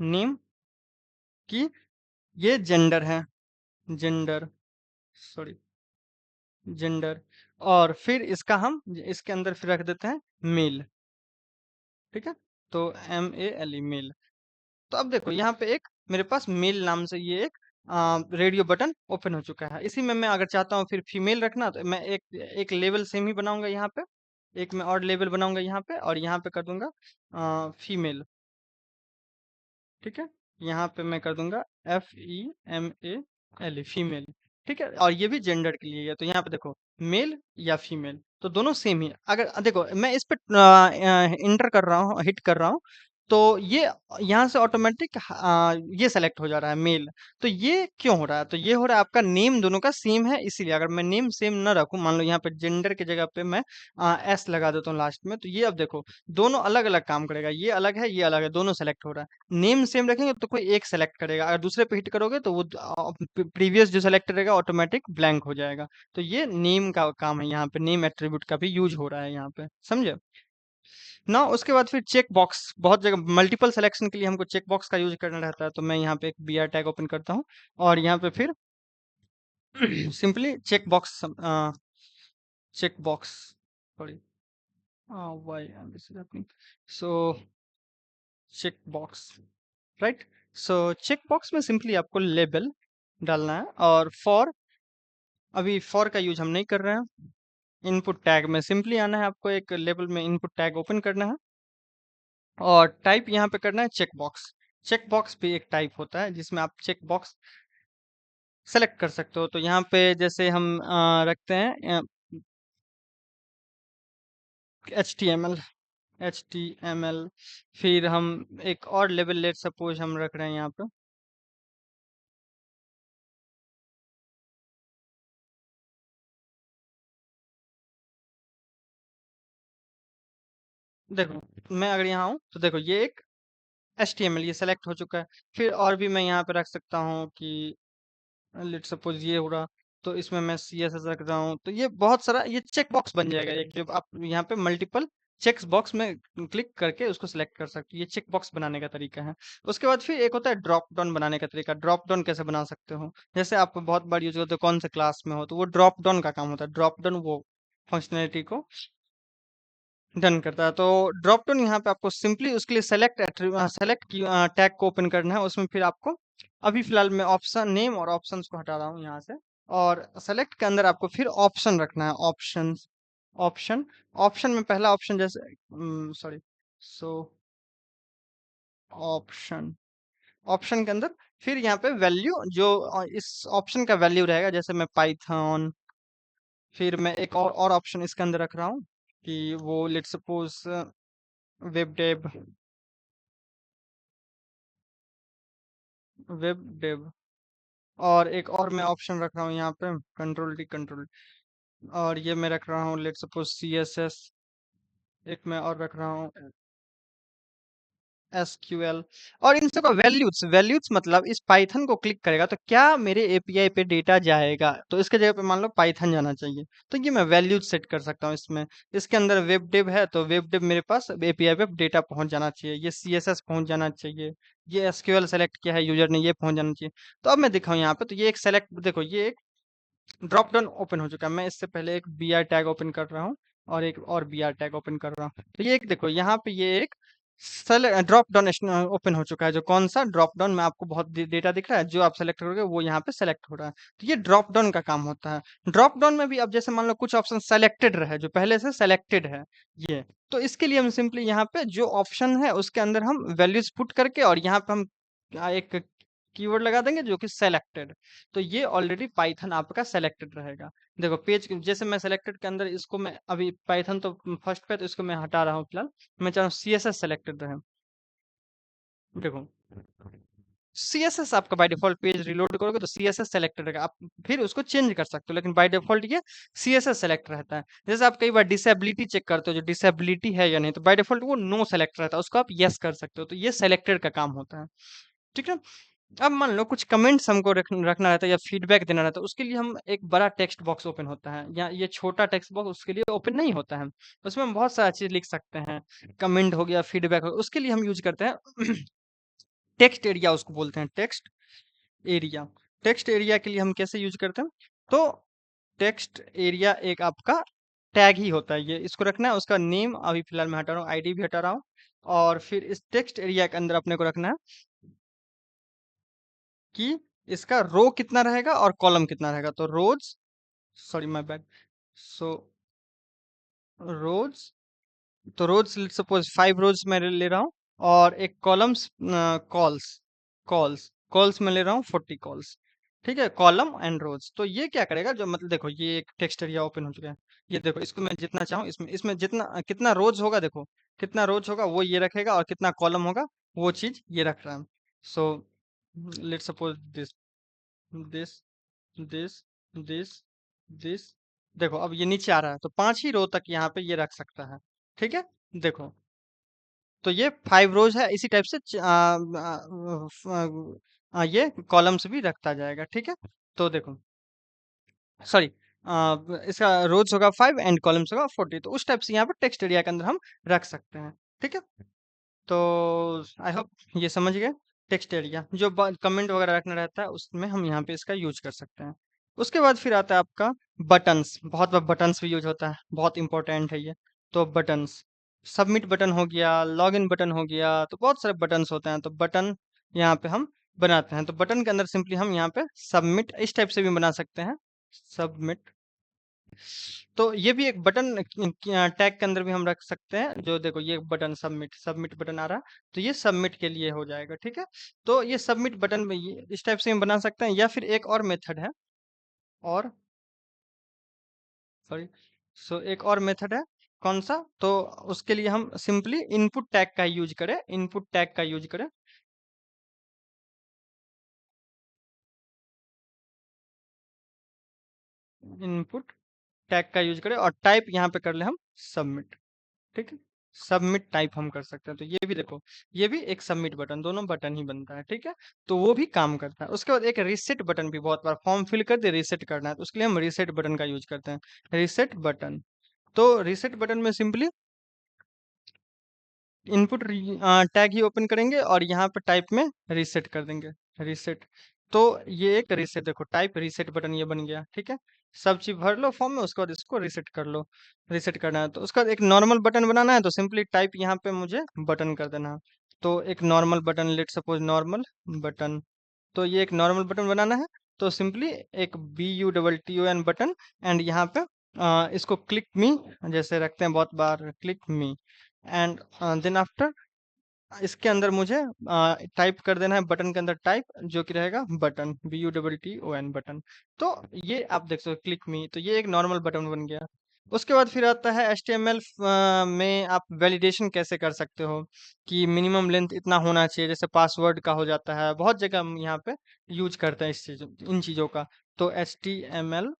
नेम की ये जेंडर है, जेंडर, सॉरी, जेंडर। और फिर इसका हम इसके अंदर फिर रख देते हैं मेल। ठीक है, तो MEL, मेल। तो अब देखो यहाँ पे एक मेरे पास मेल नाम से ये एक रेडियो बटन ओपन हो चुका है। इसी में मैं अगर चाहता हूँ फिर फीमेल रखना, तो मैं एक एक लेवल सेम ही बनाऊंगा यहाँ पे, एक मैं और लेवल बनाऊंगा यहाँ पे, और यहाँ पे कर दूंगा फीमेल। ठीक है, यहाँ पे मैं कर दूंगा FEMAL, फीमेल। ठीक है, और ये भी जेंडर के लिए है। तो यहाँ पे देखो मेल या फीमेल, तो दोनों सेम ही है। अगर देखो मैं इस पे इंटर कर रहा हूँ, हिट कर रहा हूँ, तो ये यहाँ से ऑटोमेटिक ये सेलेक्ट हो जा रहा है मेल। तो ये क्यों हो रहा है, तो ये हो रहा है आपका नेम दोनों का सेम है इसीलिए। अगर मैं नेम सेम ना रखूं, मान लो यहाँ पे जेंडर की जगह पे मैं S लगा देता हूँ लास्ट में, तो ये अब देखो दोनों अलग अलग काम करेगा, ये अलग है ये अलग है, दोनों सेलेक्ट हो रहा है। नेम सेम रखेंगे तो कोई एक सेलेक्ट करेगा, अगर दूसरे पे हिट करोगे तो वो प्रीवियस जो सेलेक्ट रहेगा ऑटोमेटिक ब्लैंक हो जाएगा। तो ये नेम का काम है, यहाँ पे नेम एट्रीब्यूट का भी यूज हो रहा है यहाँ पे, समझे ना। उसके बाद फिर चेक बॉक्स, बहुत जगह मल्टीपल सिलेक्शन के लिए हमको चेक बॉक्स का यूज करना रहता है। तो मैं यहाँ पे एक BR टैग ओपन करता हूँ, और यहाँ पे फिर simply check box, check box, sorry, why this is happening, so check box, right. So check box में सिंपली आपको लेबल डालना है, और फॉर, अभी फॉर का यूज हम नहीं कर रहे हैं। इनपुट टैग में सिंपली आना है, आपको एक लेबल में इनपुट टैग ओपन करना है, और टाइप यहाँ पे करना है चेक बॉक्स। चेक बॉक्स भी एक टाइप होता है जिसमें आप चेक बॉक्स सेलेक्ट कर सकते हो। तो यहाँ पे जैसे हम रखते हैं HTML, फिर हम एक और लेवल लेट सपोज हम रख रहे हैं यहाँ पे, देखो मैं अगर यहाँ हूँ तो देखो ये एक HTML ये सेलेक्ट हो चुका है। फिर और भी मैं यहाँ पे रख सकता हूँ कि लेट सपोज ये हो रहा, तो इसमें मैं CSS रख रहा हूँ, तो ये बहुत सारा ये चेक बॉक्स बन जाएगा एक, जब आप यहाँ पे मल्टीपल चेक बॉक्स में क्लिक करके उसको सिलेक्ट कर सकते हो। ये चेक बॉक्स बनाने का तरीका है। उसके बाद फिर एक होता है ड्रॉप डाउन बनाने का तरीका। ड्रॉप डाउन कैसे बना सकते हो, जैसे आप बहुत बार यूज करते हो कौन से क्लास में हो, तो वो ड्रॉप डाउन का काम होता है। ड्रॉप डाउन वो फंक्शनैलिटी को डन करता है। तो ड्रॉप डाउन यहाँ पे आपको सिंपली उसके लिए सेलेक्ट टैग को ओपन करना है। उसमें फिर आपको अभी फिलहाल मैं ऑप्शन नेम और ऑप्शंस को हटा रहा हूँ यहाँ से, और सेलेक्ट के अंदर आपको फिर ऑप्शन रखना है, ऑप्शन, ऑप्शन, ऑप्शन में पहला ऑप्शन जैसे, सॉरी, सो ऑप्शन, ऑप्शन के अंदर फिर यहाँ पे वैल्यू जो इस ऑप्शन का वैल्यू रहेगा, जैसे मैं पाइथन, फिर मैं एक और ऑप्शन इसके अंदर रख रहा हूँ कि वो let suppose web dev, web dev. और एक और मैं ऑप्शन रख रहा हूँ यहाँ पे कंट्रोल डी कंट्रोल, और ये मैं रख रहा हूँ लेट सपोज CSS। एक मैं और रख रहा हूँ SQL। और इन सब का वैल्यूज, वैल्यूज मतलब इस पाइथन को क्लिक करेगा तो क्या मेरे API पे डेटा जाएगा, तो इसके जगह पे मान लो पाइथन जाना चाहिए, तो ये मैं वैल्यूज सेट कर सकता हूँ इसमें। इसके अंदर वेब डेव है, तो वेब डेव मेरे पास API पे डेटा पहुंच जाना चाहिए, ये CSS पहुंच जाना चाहिए, ये SQL सेलेक्ट किया है यूजर ने, ये पहुंच जाना चाहिए। तो अब मैं दिखाऊं यहाँ पे, तो ये एक सेलेक्ट, देखो ये एक ड्रॉप डाउन ओपन हो चुका है। मैं इससे पहले एक BR टैग ओपन कर रहा हूँ, और एक और BR टैग ओपन कर रहा हूँ। तो ये एक देखो यहाँ पे ये एक ड्रॉप डाउन ओपन हो चुका है, जो कौन सा ड्रॉप डाउन में आपको बहुत डेटा दिख रहा है, जो आप सेलेक्ट करोगे वो यहाँ पे सेलेक्ट हो रहा है। तो ये ड्रॉप डाउन का काम होता है। ड्रॉप डाउन में भी अब जैसे मान लो कुछ ऑप्शन सेलेक्टेड रहे, जो पहले से सेलेक्टेड है ये, तो इसके लिए हम सिंपली यहाँ पे जो ऑप्शन है उसके अंदर हम वैल्यूज पुट करके, और यहाँ पे हम एक कीवर्ड लगा देंगे जो कि सेलेक्टेड। तो ये ऑलरेडी पाइथन आपका सेलेक्टेड रहेगा। देखो पेज जैसे मैं सेलेक्टेड के अंदर इसको मैं अभी पाइथन तो फर्स्ट पे, तो इसको मैं हटा रहा हूँ फिलहाल। मैं चाह रहा हूँ CSS सेलेक्टेड रहे, देखो सीएसएस आपका बाय डिफ़ॉल्ट पेज रीलोड करोगे तो सीएसएस सेलेक्टेड रहेगा, आप फिर उसको चेंज कर सकते हो, लेकिन बाय डिफ़ॉल्ट ये सीएसएस सेलेक्ट रहता है। जैसे आप कई बार डिसेबिलिटी चेक करते हो, जो डिसेबिलिटी है या नहीं, तो बाय डिफ़ॉल्ट वो नो सेलेक्ट रहता है, उसको आप येस कर सकते हो, तो ये सेलेक्टेड का काम होता है, ठीक है? अब मान लो कुछ कमेंट्स हमको रखना रहता है या फीडबैक देना रहता है, उसके लिए हम एक बड़ा टेक्स्ट बॉक्स ओपन होता है, या ये छोटा टेक्स्ट बॉक्स उसके लिए ओपन नहीं होता है। उसमें हम बहुत सारा चीज़ लिख सकते हैं, कमेंट हो गया, फीडबैक हो गया, उसके लिए हम यूज़ करते हैं टेक्स्ट एरिया उसको बोलते हैं, टेक्स्ट एरिया। टेक्स्ट एरिया के लिए हम कैसे यूज़ करते हैं? तो टेक्स्ट एरिया एक आपका टैग ही होता है, ये इसको रखना है, उसका नेम अभी फ़िलहाल मैं हटा रहा हूँ, आईडी भी हटा रहा हूँ, और फिर इस टेक्स्ट एरिया के अंदर अपने को रखना है कि इसका रो कितना रहेगा और कॉलम कितना रहेगा। तो रोज़, सॉरी माय बैड, सो रोज़, तो रोज़ लेट्स सपोज़ 5 रोज़ मैं ले रहा हूँ, और एक कॉलम्स कॉल्स, कॉल्स मैं ले रहा हूँ 40 कॉल्स, ठीक है? कॉलम एंड रोज़। तो ये क्या करेगा, जो मतलब देखो ये एक टेक्स्ट एरिया ओपन हो चुका है। ये देखो, इसको मैं जितना चाहूँ इसमें इसमें जितना कितना रोज़ होगा, देखो कितना रोज़ होगा वो ये रखेगा, और कितना कॉलम होगा वो चीज़ ये रख रहा है। So let's suppose this, this, this, this, this. देखो अब ये नीचे आ रहा है, तो 5 ही रो तक यहाँ पे ये रख सकता है, ठीक है? देखो, तो ये 5 रोज़ है, इसी टाइप से ये कॉलम्स भी रखता जाएगा, ठीक है? तो देखो, सॉरी, इसका रोज़ होगा 5 एंड कॉलम्स होगा 40, तो उस टाइप से यहाँ पे टेक्स्ट एरिया के अंदर हम रख सकते हैं, ठीक है? तो आई होप ये समझ गए। टेक्स्ट एरिया जो कमेंट वगैरह रखना रहता है, उसमें हम यहाँ पे इसका यूज कर सकते हैं। उसके बाद फिर आता है आपका बटन्स। बहुत बार बटन्स भी यूज होता है, बहुत इंपॉर्टेंट है ये। तो बटन्स, सबमिट बटन हो गया, लॉगिन बटन हो गया, तो बहुत सारे बटन्स होते हैं। तो बटन यहाँ पे हम बनाते हैं, तो बटन के अंदर सिंपली हम यहाँ पे सबमिट इस टाइप से भी बना सकते हैं, सबमिट। तो ये भी एक बटन टैग के अंदर भी हम रख सकते हैं, जो देखो ये बटन सबमिट, सबमिट बटन आ रहा है, तो ये सबमिट के लिए हो जाएगा, ठीक है? तो ये सबमिट बटन में ये इस टाइप से हम बना सकते हैं, या फिर एक और मेथड है, और सॉरी, सो एक और मेथड है, कौन सा? तो उसके लिए हम सिंपली इनपुट टैग का यूज करें, इनपुट टैग का यूज करें, इनपुट टैग का यूज करें, और टाइप यहाँ पे कर ले हम सबमिट, ठीक है? सबमिट टाइप हम कर सकते हैं, तो ये भी देखो, ये भी एक सबमिट बटन, दोनों बटन ही बनता है, ठीक है? तो वो भी काम करता है। उसके बाद एक रीसेट बटन भी, बहुत बार फॉर्म फिल कर दे रीसेट करना है, तो उसके लिए हम रीसेट बटन का यूज करते हैं, रीसेट बटन। तो रीसेट बटन में सिंपली इनपुट टैग ही ओपन करेंगे, और यहाँ पे टाइप में रीसेट कर देंगे, रीसेट। तो ये एक रीसेट, देखो टाइप रीसेट बटन ये बन गया, ठीक है? सब चीज भर लो फॉर्म में, उसके बाद इसको रीसेट कर लो, रीसेट करना है। तो उसका एक नॉर्मल बटन बनाना है, तो सिंपली टाइप यहाँ पे मुझे बटन कर देना है। तो एक normal button, let suppose normal button, तो ये एक नॉर्मल बटन बनाना है। तो सिंपली एक BUTTON बटन, एंड यहाँ पे इसको क्लिक मी जैसे रखते हैं बहुत बार, click me, and then after इसके अंदर मुझे टाइप कर देना है बटन के अंदर, टाइप जो कि रहेगा बटन, BUTTON बटन। तो ये आप देख सकते हो, क्लिक मी, तो ये एक नॉर्मल बटन बन गया। उसके बाद फिर आता है HTML में आप वैलिडेशन कैसे कर सकते हो, कि मिनिमम लेंथ इतना होना चाहिए, जैसे पासवर्ड का हो जाता है, बहुत जगह हम यहाँ पे यूज करते हैं इन चीज़ों का। तो HTML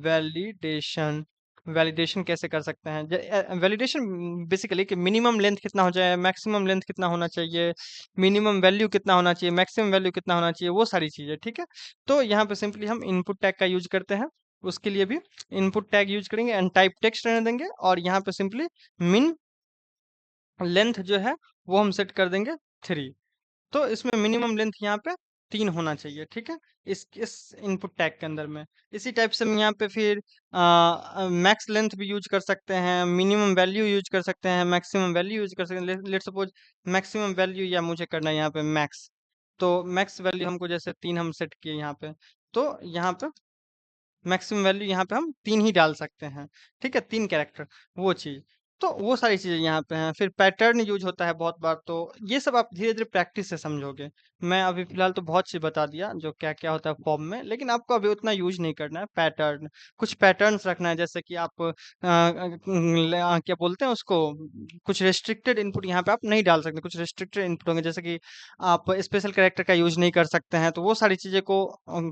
वैलिडेशन, वैलिडेशन कैसे कर सकते हैं? वैलिडेशन बेसिकली कि मिनिमम लेंथ कितना हो जाए, मैक्सिमम लेंथ कितना होना चाहिए, मिनिमम वैल्यू कितना होना चाहिए, मैक्सिमम वैल्यू कितना होना चाहिए, वो सारी चीज़ें, ठीक है? तो यहाँ पे सिंपली हम इनपुट टैग का यूज करते हैं, उसके लिए भी इनपुट टैग यूज करेंगे, एंड टाइप टेक्स्ट रहने देंगे, और यहाँ पे सिंपली मिन लेंथ जो है वो हम सेट कर देंगे 3। तो इसमें मिनिमम लेंथ यहाँ पे 3 होना चाहिए, ठीक है? इस इनपुट टैग के अंदर में। इसी टाइप से हम यहाँ पे फिर मैक्स लेंथ भी यूज कर सकते हैं, मिनिमम वैल्यू यूज कर सकते हैं, मैक्सिमम वैल्यू यूज कर सकते हैं। लेट सपोज मैक्सिमम वैल्यू या मुझे करना है यहाँ पे मैक्स, तो मैक्स वैल्यू हमको जैसे 3 हम सेट किए यहाँ पे, तो यहाँ पे मैक्सिमम वैल्यू यहाँ पे हम 3 ही डाल सकते हैं, ठीक है? 3 कैरेक्टर, वो चीज़। तो वो सारी चीज़ें यहाँ पे हैं। फिर पैटर्न यूज़ होता है बहुत बार, तो ये सब आप धीरे-धीरे प्रैक्टिस से समझोगे। मैं अभी फिलहाल तो बहुत चीज बता दिया जो क्या क्या होता है फॉर्म में, लेकिन आपको अभी उतना यूज नहीं करना है। पैटर्न, कुछ पैटर्न्स रखना है, जैसे कि आप क्या बोलते हैं उसको, कुछ रेस्ट्रिक्टेड इनपुट यहाँ पे आप नहीं डाल सकते, कुछ रेस्ट्रिक्टेड इनपुट होंगे, जैसे कि आप स्पेशल कैरेक्टर का यूज नहीं कर सकते हैं, तो वो सारी चीजें को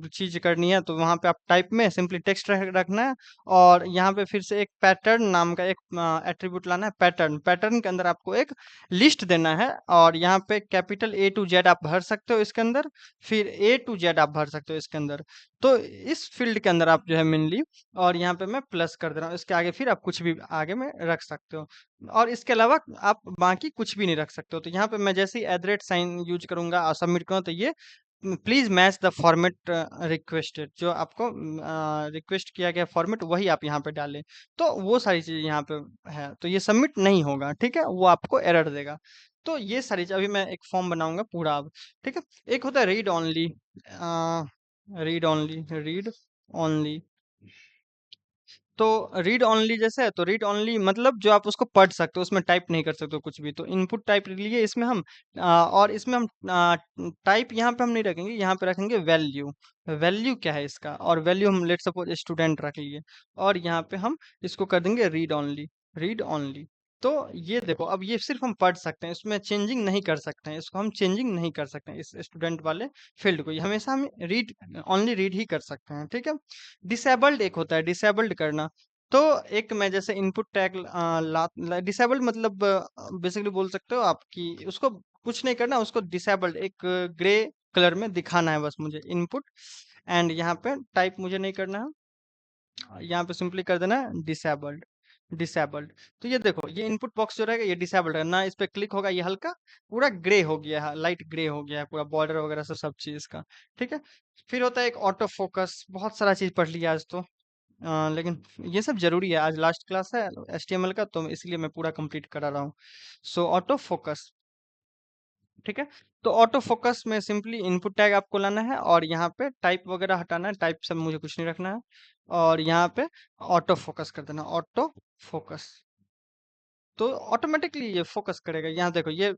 चीज करनी है, तो वहां पे आप टाइप में सिंपली टेक्स्ट रखना है। और यहाँ पे फिर से एक पैटर्न नाम का एक एट्रीब्यूट लाना है। पैटर्न, पैटर्न के अंदर आपको एक लिस्ट देना है, और यहाँ पे कैपिटल ए टू जेड आप भर सकते हो इसके अंदर, फिर ए टू जेड आप भर सकते हो इसके अंदर। तो इस फील्ड के अंदर आप जो है मेनली, और यहाँ पे मैं प्लस कर दे रहा हूँ, इसके आगे फिर आप कुछ भी आगे में रख सकते हो, और इसके अलावा आप बाकी कुछ भी नहीं रख सकते हो। तो यहाँ पे मैं जैसे ही एट साइन यूज करूंगा और सबमिट करूँ, तो ये please match the format requested, जो आपको रिक्वेस्ट किया गया फॉर्मेट वही आप यहाँ पे डालें। तो वो सारी चीजें यहाँ पे है, तो ये सबमिट नहीं होगा, ठीक है, वो आपको एरर देगा। तो ये सारी अभी मैं एक फॉर्म बनाऊंगा पूरा अब, ठीक है। एक होता है रीड ओनली, रीड ओनली। तो रीड ओनली जैसे है, तो रीड ओनली मतलब जो आप उसको पढ़ सकते हो, उसमें टाइप नहीं कर सकते हो कुछ भी। तो इनपुट टाइप लिए इसमें हम और इसमें हम टाइप यहाँ पे हम नहीं रखेंगे, यहाँ पे रखेंगे वैल्यू। वैल्यू क्या है इसका, और वैल्यू हम लेट सपोज स्टूडेंट रख लिए, और यहाँ पे हम इसको कर देंगे रीड ओनली, रीड ओनली। तो ये देखो, अब ये सिर्फ हम पढ़ सकते हैं, इसमें चेंजिंग नहीं कर सकते हैं, इसको हम चेंजिंग नहीं कर सकते हैं, इस स्टूडेंट वाले फील्ड को, ये हमेशा हम रीड ओनली रीड ही कर सकते हैं, ठीक है। डिसेबल्ड एक होता है, डिसेबल्ड करना। तो एक मैं जैसे इनपुट टैग डिसेबल्ड मतलब बेसिकली बोल सकते हो आप कि उसको कुछ नहीं करना, उसको डिसेबल्ड एक ग्रे कलर में दिखाना है बस मुझे इनपुट। एंड यहाँ पे टाइप मुझे नहीं करना है, यहाँ पे सिंपली कर देना है डिसेबल्ड, डिसेबल्ड। तो ये देखो, ये इनपुट बॉक्स जो रहेगा ये डिसेबल्ड है ना, इस पे क्लिक होगा ये हल्का पूरा ग्रे हो गया है, लाइट ग्रे हो गया है पूरा, बॉर्डर वगैरह सब चीज का, ठीक है। फिर होता है एक ऑटो फोकस, बहुत सारा चीज पढ़ लिया आज तो, लेकिन ये सब जरूरी है, आज लास्ट क्लास है HTML का, तो इसलिए मैं पूरा कंप्लीट करा रहा हूँ। सो ऑटो फोकस, ठीक है। तो ऑटो फोकस में सिंपली इनपुट टैग आपको लाना है, और यहाँ पे टाइप वगैरह हटाना है, टाइप सब मुझे कुछ नहीं रखना है, और यहाँ पे ऑटो फोकस कर देना, ऑटो फोकस। तो ऑटोमेटिकली ये फोकस करेगा, यहाँ देखो ये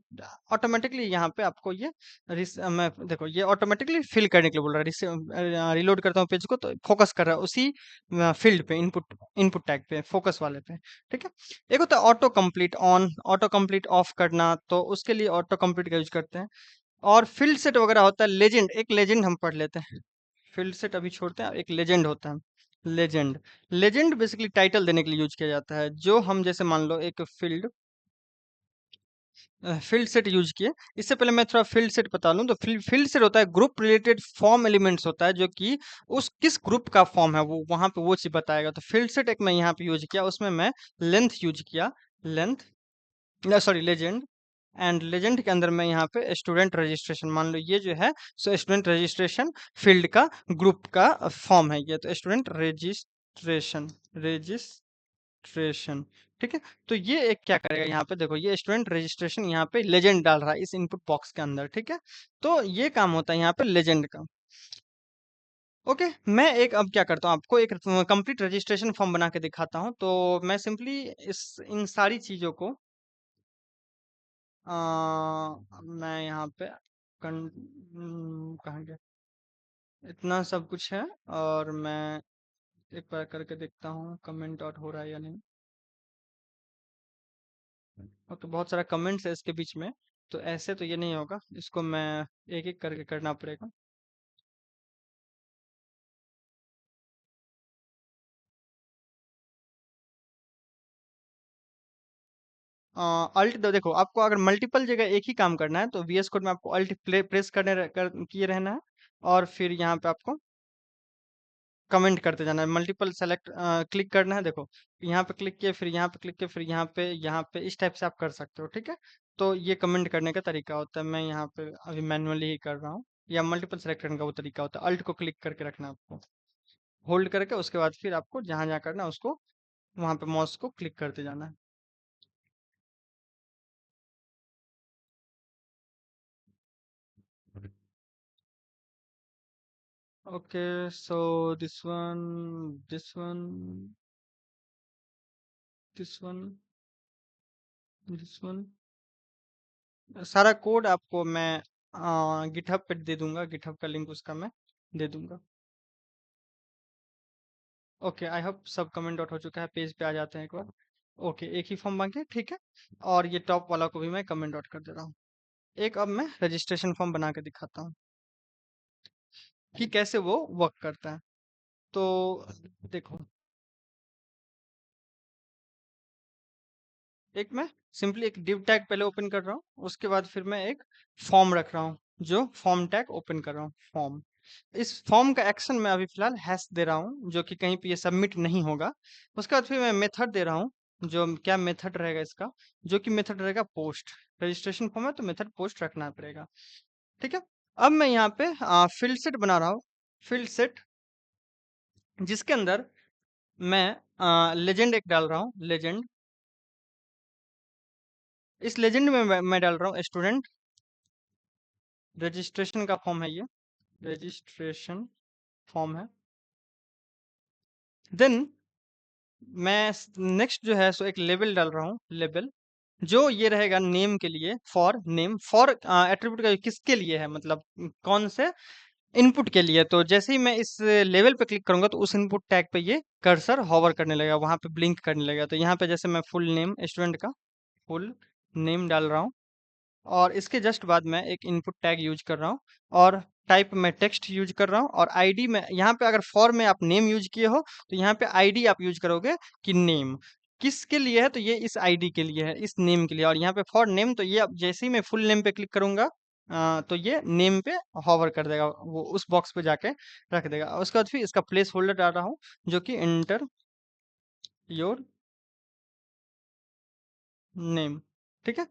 ऑटोमेटिकली यहाँ पे आपको ये मैं देखो ये ऑटोमेटिकली फिल करने के लिए बोल रहा है। रिलोड करता हूँ पेज को, तो फोकस कर रहा है उसी फील्ड पे, इनपुट इनपुट टैग पे, फोकस वाले पे, ठीक है। एक होता है auto complete on, auto complete of करना, तो उसके लिए ऑटो कंप्लीट का यूज करते हैं। और फील्ड सेट वगैरह होता है, लेजेंड, एक लेजेंड हम पढ़ लेते हैं, फील्ड सेट अभी छोड़ते हैं, एक लेजेंड होता है। लेजेंड, लेजेंड बेसिकली टाइटल देने के लिए यूज किया जाता है, जो हम जैसे मान लो एक फील्ड फील्ड सेट यूज किए। इससे पहले मैं थोड़ा फील्ड सेट बता लूं, तो फील्ड फील्ड सेट होता है ग्रुप रिलेटेड फॉर्म एलिमेंट्स होता है, जो कि उस किस ग्रुप का फॉर्म है वो वहां पे वो चीज बताएगा। तो फील्ड सेट एक मैं यहाँ पे यूज किया, उसमें मैं लेंथ यूज किया, length, sorry legend. And legend के अंदर मैं यहाँ पे स्टूडेंट रजिस्ट्रेशन मान लो ये जो है, सो स्टूडेंट रजिस्ट्रेशन फील्ड का ग्रुप का फॉर्म है ये, तो स्टूडेंट रजिस्ट्रेशन, रजिस्ट्रेशन, ठीक है। तो ये एक क्या करेगा, यहाँ पे देखो ये स्टूडेंट रजिस्ट्रेशन यहाँ पे लेजेंड डाल रहा है इस इनपुट बॉक्स के अंदर, ठीक है। तो ये काम होता है यहाँ पे लेजेंड का। ओके, मैं एक अब क्या करता हूँ, आपको एक कंप्लीट रजिस्ट्रेशन फॉर्म बना के दिखाता हूँ। तो मैं सिंपली इस इन सारी चीजों को मैं यहाँ पे कहाँ गया, इतना सब कुछ है, और मैं एक बार करके देखता हूँ कमेंट आउट हो रहा है या नहीं। तो बहुत सारा कमेंट्स है इसके बीच में, तो ऐसे तो ये नहीं होगा, इसको मैं एक एक करके करना पड़ेगा। अल्ट देखो, आपको अगर मल्टीपल जगह एक ही काम करना है, तो VS कोड में आपको अल्ट प्रेस किए रहना है, और फिर यहाँ पे आपको कमेंट करते जाना है, मल्टीपल सेलेक्ट क्लिक करना है, देखो यहाँ पे क्लिक किए, फिर यहाँ पे क्लिक किए, फिर यहाँ पे इस टाइप से आप कर सकते हो, ठीक है। तो ये कमेंट करने का तरीका होता है, मैं यहाँ पे अभी मैनुअली ही कर रहा हूँ, या मल्टीपल सेलेक्ट करने का वो तरीका होता है, अल्ट को क्लिक करके रखना है आपको, होल्ड करके, उसके बाद फिर आपको जहाँ जहाँ करना है उसको वहां पे माउस को क्लिक करते जाना है। Okay, so this one, this one, this one, this one, सारा कोड आपको मैं गिटहब पे दे दूंगा, गिटहब का लिंक उसका मैं दे दूंगा। ओके, आई होप सब कमेंट आउट हो चुका है, पेज पे आ जाते हैं एक बार। ओके, एक ही फॉर्म बाकी है, ठीक है। और ये टॉप वाला को भी मैं कमेंट आउट कर दे रहा हूँ। एक अब मैं रजिस्ट्रेशन फॉर्म बना के दिखाता हूँ कि कैसे वो वर्क करता है। तो देखो, एक मैं सिंपली एक div टैग पहले ओपन कर रहा हूँ, उसके बाद फिर मैं एक फॉर्म रख रहा हूँ, जो फॉर्म टैग ओपन कर रहा हूँ, फॉर्म। इस फॉर्म का एक्शन मैं अभी फिलहाल हैश दे रहा हूँ, जो कि कहीं पे ये सबमिट नहीं होगा। उसके बाद फिर मैं मेथड दे रहा हूँ, जो क्या मेथड रहेगा इसका, जो कि मेथड रहेगा पोस्ट। रजिस्ट्रेशन फॉर्म है तो मेथड पोस्ट रखना पड़ेगा, ठीक है। अब मैं यहाँ पे फील्ड सेट बना रहा हूँ, फील्ड सेट, जिसके अंदर मैं लेजेंड एक डाल रहा हूँ, लेजेंड। इस लेजेंड में मैं डाल रहा हूँ स्टूडेंट। रजिस्ट्रेशन का फॉर्म है ये, रजिस्ट्रेशन फॉर्म है। देन मैं नेक्स्ट जो है सो एक लेबल डाल रहा हूँ, लेबल, जो ये रहेगा नेम के लिए, फॉर नेम, फॉर एट्रीब्यूट का किसके लिए है, मतलब कौन से इनपुट के लिए। तो जैसे ही मैं इस लेवल पे क्लिक करूंगा तो उस इनपुट टैग पे ये कर्सर हॉवर करने लगेगा, वहां पे ब्लिंक करने लगेगा। तो यहाँ पे जैसे मैं फुल नेम, स्टूडेंट का फुल नेम डाल रहा हूँ, और इसके जस्ट बाद मैं एक इनपुट टैग यूज कर रहा हूँ, और टाइप में टेक्स्ट यूज कर रहा हूँ, और आईडी में यहाँ पे अगर फॉर में आप नेम यूज किए हो तो यहाँ पे आईडी आप यूज करोगे कि नेम किसके लिए है, तो ये इस आईडी के लिए है, इस नेम के लिए। और यहाँ पे फॉर नेम, तो ये अब जैसे ही मैं फुल नेम पे क्लिक करूंगा तो ये नेम पे हॉवर कर देगा, वो उस बॉक्स पे जाके रख देगा। और उसके बाद फिर इसका प्लेस होल्डर डाल रहा हूँ, जो कि एंटर योर नेम, ठीक है।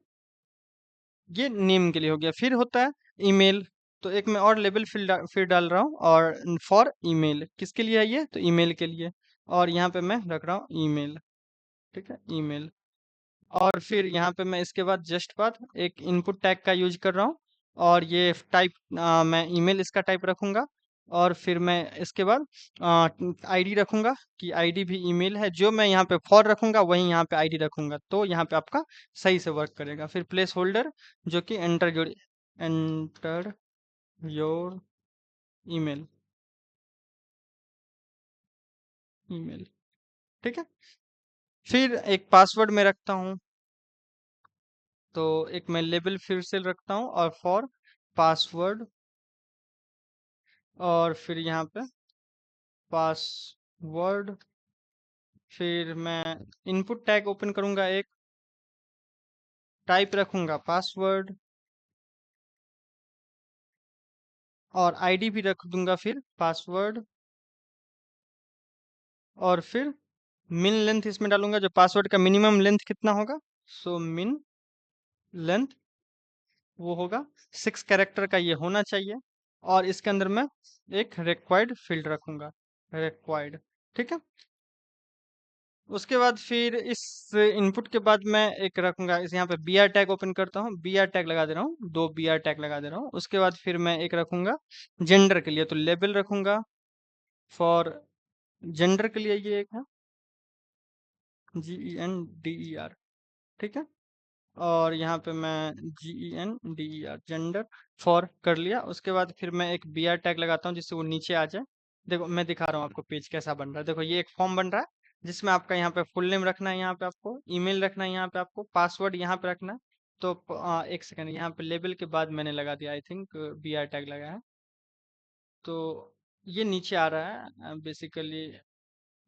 ये नेम के लिए हो गया। फिर होता है ईमेल, तो एक मैं और लेबल फिर डाल रहा हूँ, और फॉर ईमेल, किसके लिए है ये, तो ईमेल के लिए। और यहाँ पे मैं रख रहा हूँ ईमेल, ठीक है, ईमेल। और फिर यहाँ पे मैं इसके बाद जस्ट बाद एक इनपुट टैग का यूज कर रहा हूँ, और ये टाइप मैं ईमेल इसका टाइप रखूंगा। और फिर मैं इसके बाद आईडी रखूंगा कि आईडी भी ईमेल है, जो मैं यहाँ पे फॉर रखूंगा वही यहाँ पे आईडी रखूंगा, तो यहाँ पे आपका सही से वर्क करेगा। फिर प्लेस होल्डर, जो कि एंटर योर ईमेल, ईमेल, ठीक है। फिर एक पासवर्ड में रखता हूँ, तो एक मैं लेबल फिर से रखता हूँ, और फॉर पासवर्ड, और फिर यहाँ पे पासवर्ड। फिर मैं इनपुट टैग ओपन करूंगा, एक टाइप रखूंगा पासवर्ड, और आईडी भी रख दूंगा फिर पासवर्ड। और फिर मिन लेंथ इसमें डालूंगा, जो पासवर्ड का मिनिमम लेंथ कितना होगा, सो मिन लेंथ वो होगा 6 कैरेक्टर का, ये होना चाहिए। और इसके अंदर मैं एक रिक्वायर्ड फील्ड रखूंगा, रिक्वायर्ड, ठीक है। उसके बाद फिर इस इनपुट के बाद मैं एक रखूंगा, इस यहाँ पे बी आर टैग ओपन करता हूँ, बी आर टैग लगा दे रहा हूँ, 2 BR टैग लगा दे रहा हूँ। उसके बाद फिर मैं एक रखूंगा जेंडर के लिए, तो लेबल रखूंगा फॉर जेंडर के लिए, ये एक है GENDER, ठीक है। और यहाँ पे मैं GENDER जेंडर फॉर कर लिया। उसके बाद फिर मैं एक बी आर टैग लगाता हूँ, जिससे वो नीचे आ जाए। देखो मैं दिखा रहा हूँ आपको पेज कैसा बन रहा है। देखो ये एक फॉर्म बन रहा है, जिसमें आपका यहाँ पे फुल नेम रखना है, यहाँ पे आपको ईमेल रखना है, यहाँ पे आपको पासवर्ड यहाँ पे रखना है। तो एक सेकंड, यहाँ पे लेबल के बाद मैंने लगा दिया, I think B R tag लगा है, तो ये नीचे आ रहा है बेसिकली।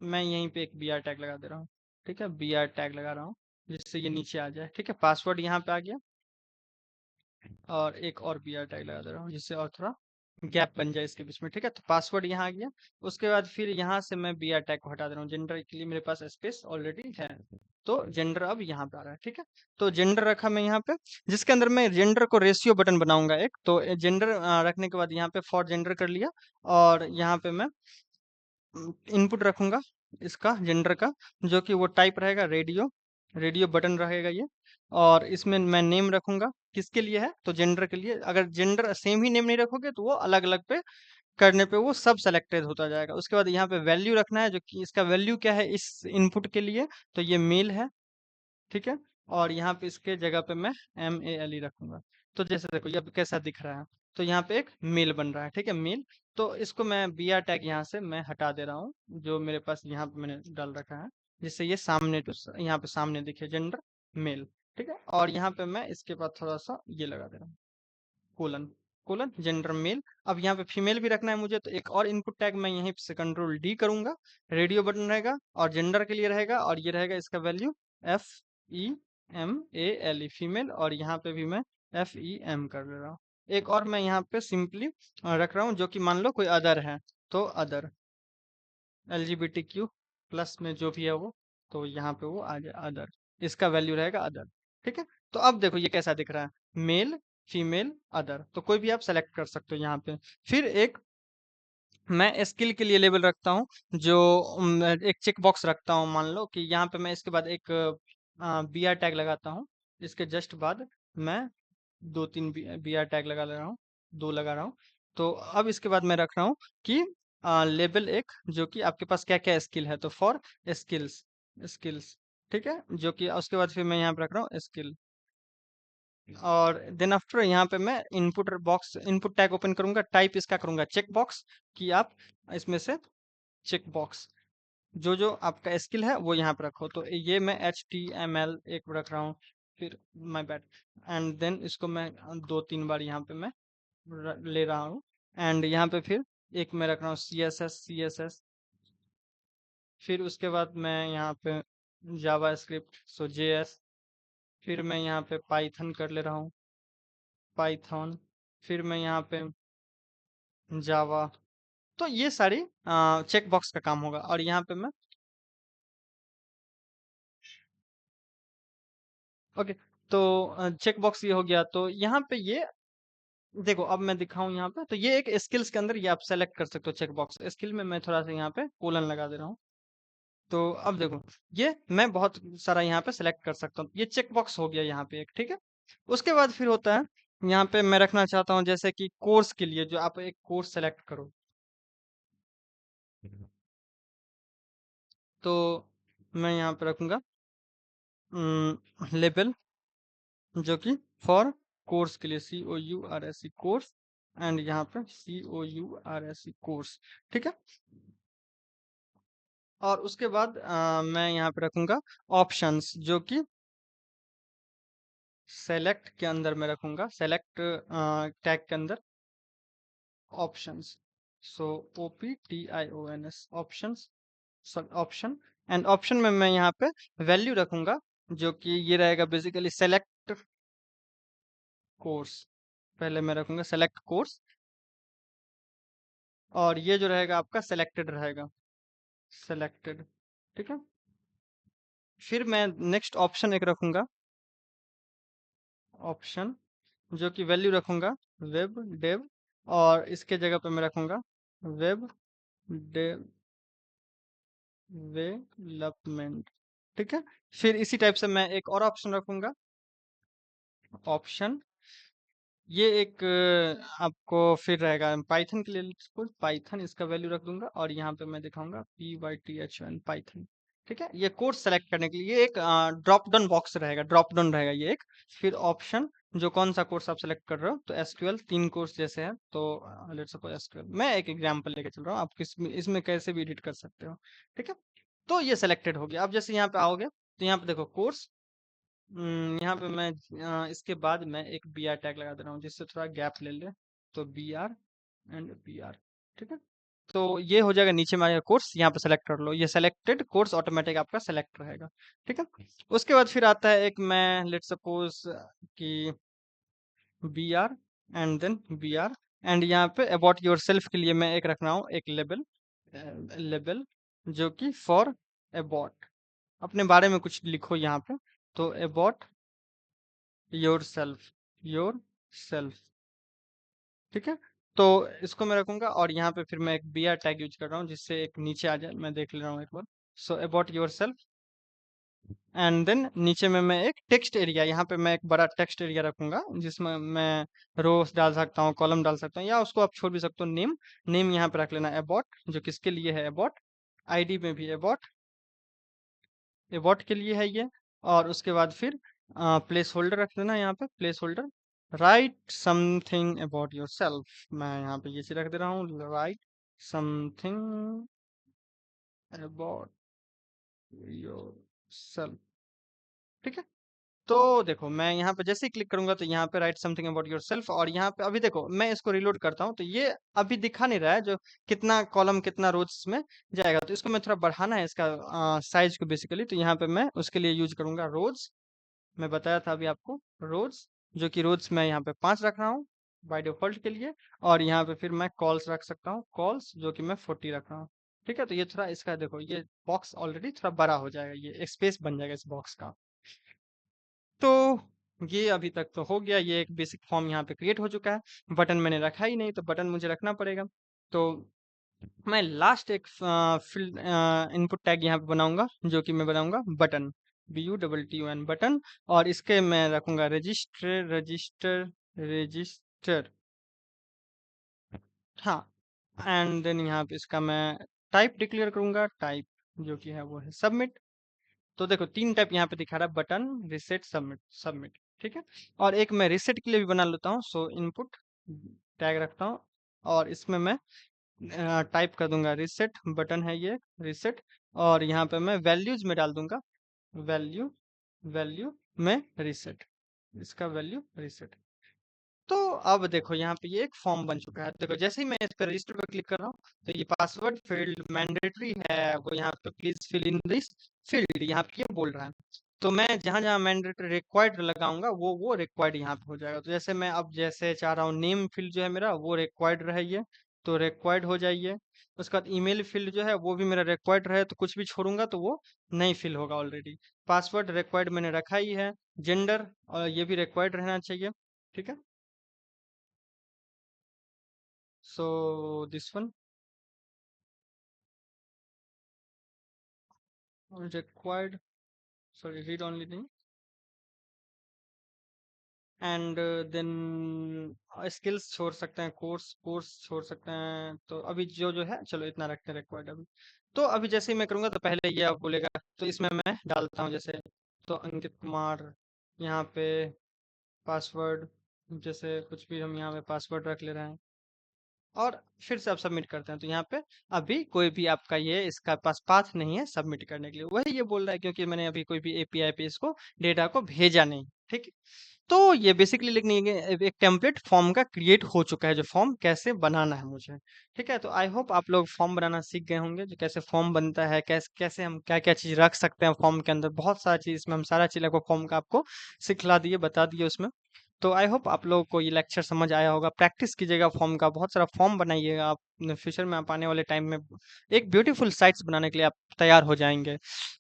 मैं यहीं पे एक बी आर टैग लगा दे रहा हूँ, ठीक है, बी आर टैग लगा रहा हूँ, जिससे ये नीचे आ जाए, ठीक है। पासवर्ड यहाँ पे आ गया, और एक और बी आर टैग लगा दे रहा हूँ, जिससे और थोड़ा गैप बन जाए इसके बीच में, ठीक है। तो पासवर्ड यहाँ आ गया। उसके बाद फिर यहाँ से मैं बी आर टैग को हटा दे रहा हूँ, जेंडर के लिए मेरे पास स्पेस ऑलरेडी है, तो जेंडर अब यहाँ पे आ रहा है, ठीक है। तो जेंडर रखा मैं यहाँ पे, जिसके अंदर मैं जेंडर को रेशियो बटन बनाऊंगा एक, तो जेंडर रखने के बाद यहाँ पे फॉर जेंडर कर लिया, और यहाँ पे मैं इनपुट रखूंगा इसका जेंडर का, जो कि वो टाइप रहेगा रेडियो, रेडियो बटन रहेगा ये। और इसमें मैं नेम रखूंगा, किसके लिए है, तो जेंडर के लिए। अगर जेंडर सेम ही नेम नहीं रखोगे तो वो अलग अलग पे करने पे वो सब सेलेक्टेड होता जाएगा। उसके बाद यहाँ पे वैल्यू रखना है, जो कि इसका वैल्यू क्या है इस इनपुट के लिए, तो ये मेल है, ठीक है। और यहाँ पे इसके जगह पे मैं MALE रखूंगा। तो जैसे देखो ये अब कैसा दिख रहा है, तो यहाँ पे एक मेल बन रहा है, ठीक है, मेल। तो इसको मैं BR टैग यहाँ से मैं हटा दे रहा हूँ, जो मेरे पास यहाँ पे मैंने डाल रखा है, जिससे ये सामने टू यहाँ पे सामने दिखे, जेंडर मेल, ठीक है। और यहाँ पे मैं इसके बाद थोड़ा सा ये लगा दे रहा हूँ, कोलन, कोलन जेंडर मेल। अब यहाँ पे फीमेल भी रखना है मुझे, तो एक और इनपुट टैग मैं यहीं से कंट्रोल D करूंगा, रेडियो बटन रहेगा और जेंडर के लिए रहेगा, और ये रहेगा इसका वैल्यू FEMALE फीमेल, और यहाँ पे भी मैं FEM कर दे रहा हूँ। एक और मैं यहाँ पे सिंपली रख रहा हूँ, जो कि मान लो कोई अदर है, तो अदर LGBTQ प्लस में जो भी है वो, तो यहाँ पे वो आ जाए अदर, इसका वैल्यू रहेगा अदर, ठीक है। तो अब देखो ये कैसा दिख रहा है, मेल, फीमेल, अदर, तो कोई भी आप सेलेक्ट कर सकते हो यहाँ पे। फिर एक मैं स्किल के लिए लेबल रखता हूँ, जो एक चेक बॉक्स रखता हूँ, मान लो कि यहाँ पे मैं इसके बाद एक BR टैग लगाता हूँ, इसके जस्ट बाद मैं 2-3 BR टैग लगा ले रहा हूँ, 2 लगा रहा हूँ। तो अब इसके बाद मैं रख रहा हूँ कि लेबल एक, जो कि आपके पास क्या क्या स्किल है, तो फॉर स्किल्स, स्किल्स, ठीक है, जो कि उसके बाद फिर मैं यहाँ पे रख रहा हूँ स्किल। और देन आफ्टर यहाँ पे मैं input box, input tag open करूंगा, टाइप इसका करूंगा चेक बॉक्स, कि आप इसमें से चेक बॉक्स जो जो आपका स्किल है वो यहाँ पे रखो। तो ये मैं HTML एक रख रहा हूँ, फिर माय बैड, एंड देन इसको मैं 2-3 बार यहाँ पे मैं ले रहा हूँ, एंड यहाँ पे फिर एक मैं रख रहा हूँ CSS, फिर उसके बाद मैं यहाँ पे जावा स्क्रिप्ट, सो JS, फिर मैं यहाँ पे पाइथन कर ले रहा हूँ, पाइथन, फिर मैं यहाँ पे जावा। तो ये सारी चेक बॉक्स का काम होगा, और यहाँ पे मैं ओके। तो चेक बॉक्स ये हो गया, तो यहाँ पे ये देखो, अब मैं दिखाऊं यहाँ पे, तो ये एक स्किल्स के अंदर ये आप सेलेक्ट कर सकते हो चेक बॉक्स, स्किल में मैं थोड़ा सा यहाँ पे कोलन लगा दे रहा हूँ। तो अब देखो ये मैं बहुत सारा यहाँ पे सेलेक्ट कर सकता हूँ, ये चेक बॉक्स हो गया यहाँ पे एक, ठीक है। उसके बाद फिर होता है, यहाँ पे मैं रखना चाहता हूँ जैसे कि कोर्स के लिए, जो आप एक कोर्स सेलेक्ट करो, तो मैं यहाँ पे रखूंगा लेबल, जो कि फॉर कोर्स के लिए, COURSE कोर्स, एंड यहाँ पे COURSE कोर्स, ठीक है। और उसके बाद मैं यहाँ पे रखूंगा ऑप्शंस, जो कि सेलेक्ट के अंदर मैं रखूंगा, सेलेक्ट टैग के अंदर options, so OPTIONS options, option, and option में मैं यहाँ पे वैल्यू रखूंगा, जो कि ये रहेगा बेसिकली सेलेक्ट कोर्स, पहले मैं रखूंगा सेलेक्ट कोर्स, और ये जो रहेगा आपका सेलेक्टेड रहेगा, सेलेक्टेड, ठीक है। फिर मैं नेक्स्ट ऑप्शन एक रखूंगा, ऑप्शन, जो कि वैल्यू रखूंगा वेब डेव, और इसके जगह पे मैं रखूंगा वेब डेवलपमेंट, ठीक है। फिर इसी टाइप से मैं एक और ऑप्शन रखूंगा, ऑप्शन, ये एक आपको फिर रहेगा पाइथन के लिए, सपोज पाइथन, इसका वैल्यू रख दूंगा, और यहाँ पे मैं दिखाऊंगा PYTHN पाइथन, ठीक है। ये कोर्स सेलेक्ट करने के लिए ये एक ड्रॉप डाउन बॉक्स रहेगा, ड्रॉप डाउन रहेगा ये एक। फिर ऑप्शन, जो कौन सा कोर्स आप सेलेक्ट कर रहे हो, तो SQL 3 कोर्स जैसे है, तो लेट्स सपोज SQL, मैं एक एग्जांपल लेके चल रहा हूँ, आप किस इसमें कैसे भी एडिट कर सकते हो, ठीक है। तो ये सेलेक्टेड हो गया। अब जैसे यहाँ पे आओगे, तो यहाँ पे देखो कोर्स, यहाँ पे मैं इसके बाद मैं एक BR टैग लगा दे रहा हूँ, जिससे थोड़ा गैप ले ले, तो BR एंड BR, ठीक है। तो ये हो जाएगा, नीचे में आएगा कोर्स, यहाँ पे सेलेक्ट कर लो, ये सेलेक्टेड कोर्स ऑटोमेटिक आपका सेलेक्ट रहेगा, ठीक है। उसके बाद फिर आता है एक, मैं लेट सपोज कि BR and then BR, and यहाँ पे अबाउट योर सेल्फ के लिए मैं एक रख रहा हूँ, एक लेबल, लेबल, जो कि फॉर अबाउट, अपने बारे में कुछ लिखो यहाँ पे, तो about your self, your self, ठीक है। तो इसको मैं रखूंगा, और यहाँ पे फिर मैं एक BR टैग यूज कर रहा हूँ, जिससे एक नीचे आ जाए, मैं देख ले रहा हूँ एक बार, so about yourself, and then नीचे में मैं एक टेक्स्ट एरिया, यहाँ पे मैं एक बड़ा टेक्स्ट एरिया रखूंगा, जिसमें मैं रोज डाल सकता हूँ, कॉलम डाल सकता हूँ, या उसको आप छोड़ भी सकते हो, नेम, नेम यहाँ पे रख लेना अबाउट, जो किसके लिए है अबाउट, ID में भी अबाउट, अबाउट के लिए है ये। और उसके बाद फिर प्लेस होल्डर रख देना यहाँ पे, place holder. Right something about your self, मैं यहाँ पे ये चीज रख दे रहा हूँ, right something about your self. ठीक है। तो देखो मैं यहाँ पे जैसे ही क्लिक करूंगा तो यहाँ पे right something about your self, और यहाँ पे अभी देखो मैं इसको रिलोड करता हूँ तो ये अभी दिखा नहीं रहा है जो कितना कॉलम कितना रोज में जाएगा। तो इसको मैं थोड़ा बढ़ाना है इसका साइज को बेसिकली, तो यहाँ पे मैं उसके लिए यूज करूंगा रोज। मैं बताया था अभी आपको रोज, जो कि रोज मैं यहाँ पे 5 रख रहा हूँ बाय डिफॉल्ट के लिए। और यहाँ पे फिर मैं कॉल्स रख सकता हूँ, कॉल्स जो कि मैं 40 रख रहा हूँ। ठीक है। तो ये थोड़ा इसका देखो ये बॉक्स ऑलरेडी थोड़ा बड़ा हो जाएगा, ये स्पेस बन जाएगा इस बॉक्स का। तो ये अभी तक तो हो गया, ये एक बेसिक फॉर्म यहाँ पे क्रिएट हो चुका है। बटन मैंने रखा ही नहीं तो बटन मुझे रखना पड़ेगा। तो मैं लास्ट एक फील्ड इनपुट टैग यहाँ पे बनाऊंगा, जो कि मैं बनाऊंगा बटन, BUTTON बटन। और इसके मैं रखूंगा रजिस्टर रजिस्टर रजिस्टर। हाँ। एंड देन यहाँ पे इसका मैं टाइप डिक्लेयर करूंगा, टाइप जो कि है वो है सबमिट। तो देखो 3 टाइप यहाँ पे दिखा रहा है, बटन, रिसेट, सबमिट, सबमिट। ठीक है। और एक मैं रिसेट के लिए भी बना लेता हूँ, सो इनपुट टैग रखता हूँ। और इसमें मैं टाइप कर दूंगा रिसेट, बटन है ये रिसेट। और यहाँ पे मैं वैल्यूज में डाल दूंगा, वैल्यू, वैल्यू में रिसेट, इसका वैल्यू रिसेट। तो अब देखो यहाँ पे ये एक फॉर्म बन चुका है। देखो जैसे ही मैं इस पर रजिस्टर पर क्लिक कर रहा हूँ तो ये पासवर्ड फील्ड मैंडेटरी है, वो यहाँ पे please fill in this field यहाँ पे ये बोल रहा है। तो मैं जहाँ जहाँ मैंडेटरी रिक्वायर्ड लगाऊंगा वो रिक्वायर्ड यहाँ पे हो जाएगा। तो जैसे मैं अब जैसे चाह रहा हूँ नेम फील्ड जो है मेरा वो रिक्वायर्ड रहिए, तो रिक्वायर्ड हो जाइए। उसके बाद ईमेल फील्ड जो है वो भी मेरा रिक्वायर्ड रहे, तो कुछ भी छोड़ूंगा तो वो नहीं फिल होगा ऑलरेडी। पासवर्ड रिक्वायर्ड मैंने रखा ही है। जेंडर और ये भी रिक्वायर्ड रहना चाहिए। ठीक है। So this one required, sorry, read only thing, and then skills छोड़ सकते हैं, कोर्स कोर्स छोड़ सकते हैं। तो अभी जो जो है चलो इतना रखते हैं रिक्वायर्ड अभी। तो अभी जैसे ही मैं करूँगा तो पहले ये आप बोलेगा, तो इसमें मैं डालता हूँ जैसे, तो अंकित कुमार यहाँ पे पासवर्ड, जैसे कुछ भी हम यहाँ पे पासवर्ड रख ले रहे हैं। और फिर से आप सबमिट करते हैं तो यहाँ पे अभी कोई भी आपका ये इसका पास पाथ नहीं है सबमिट करने के लिए, वही ये बोल रहा है क्योंकि मैंने अभी कोई भी एपीआई पे इसको डेटा को भेजा नहीं। ठीक है। तो ये बेसिकली लिखने एक टेम्पलेट फॉर्म का क्रिएट हो चुका है, जो फॉर्म कैसे बनाना है मुझे। ठीक है। तो आई होप आप लोग फॉर्म बनाना सीख गए होंगे, जो कैसे फॉर्म बनता है, कैसे कैसे हम क्या क्या चीज रख सकते हैं फॉर्म के अंदर। बहुत सारा चीज इसमें हम सारा चीज लगभग फॉर्म का आपको सिखला दिए, बता दिए उसमें। तो आई होप आप लोगों को ये लेक्चर समझ आया होगा। प्रैक्टिस कीजिएगा फॉर्म का, बहुत सारा फॉर्म बनाइएगा आप। फ्यूचर में आप आने वाले टाइम में एक ब्यूटीफुल साइट्स बनाने के लिए आप तैयार हो जाएंगे।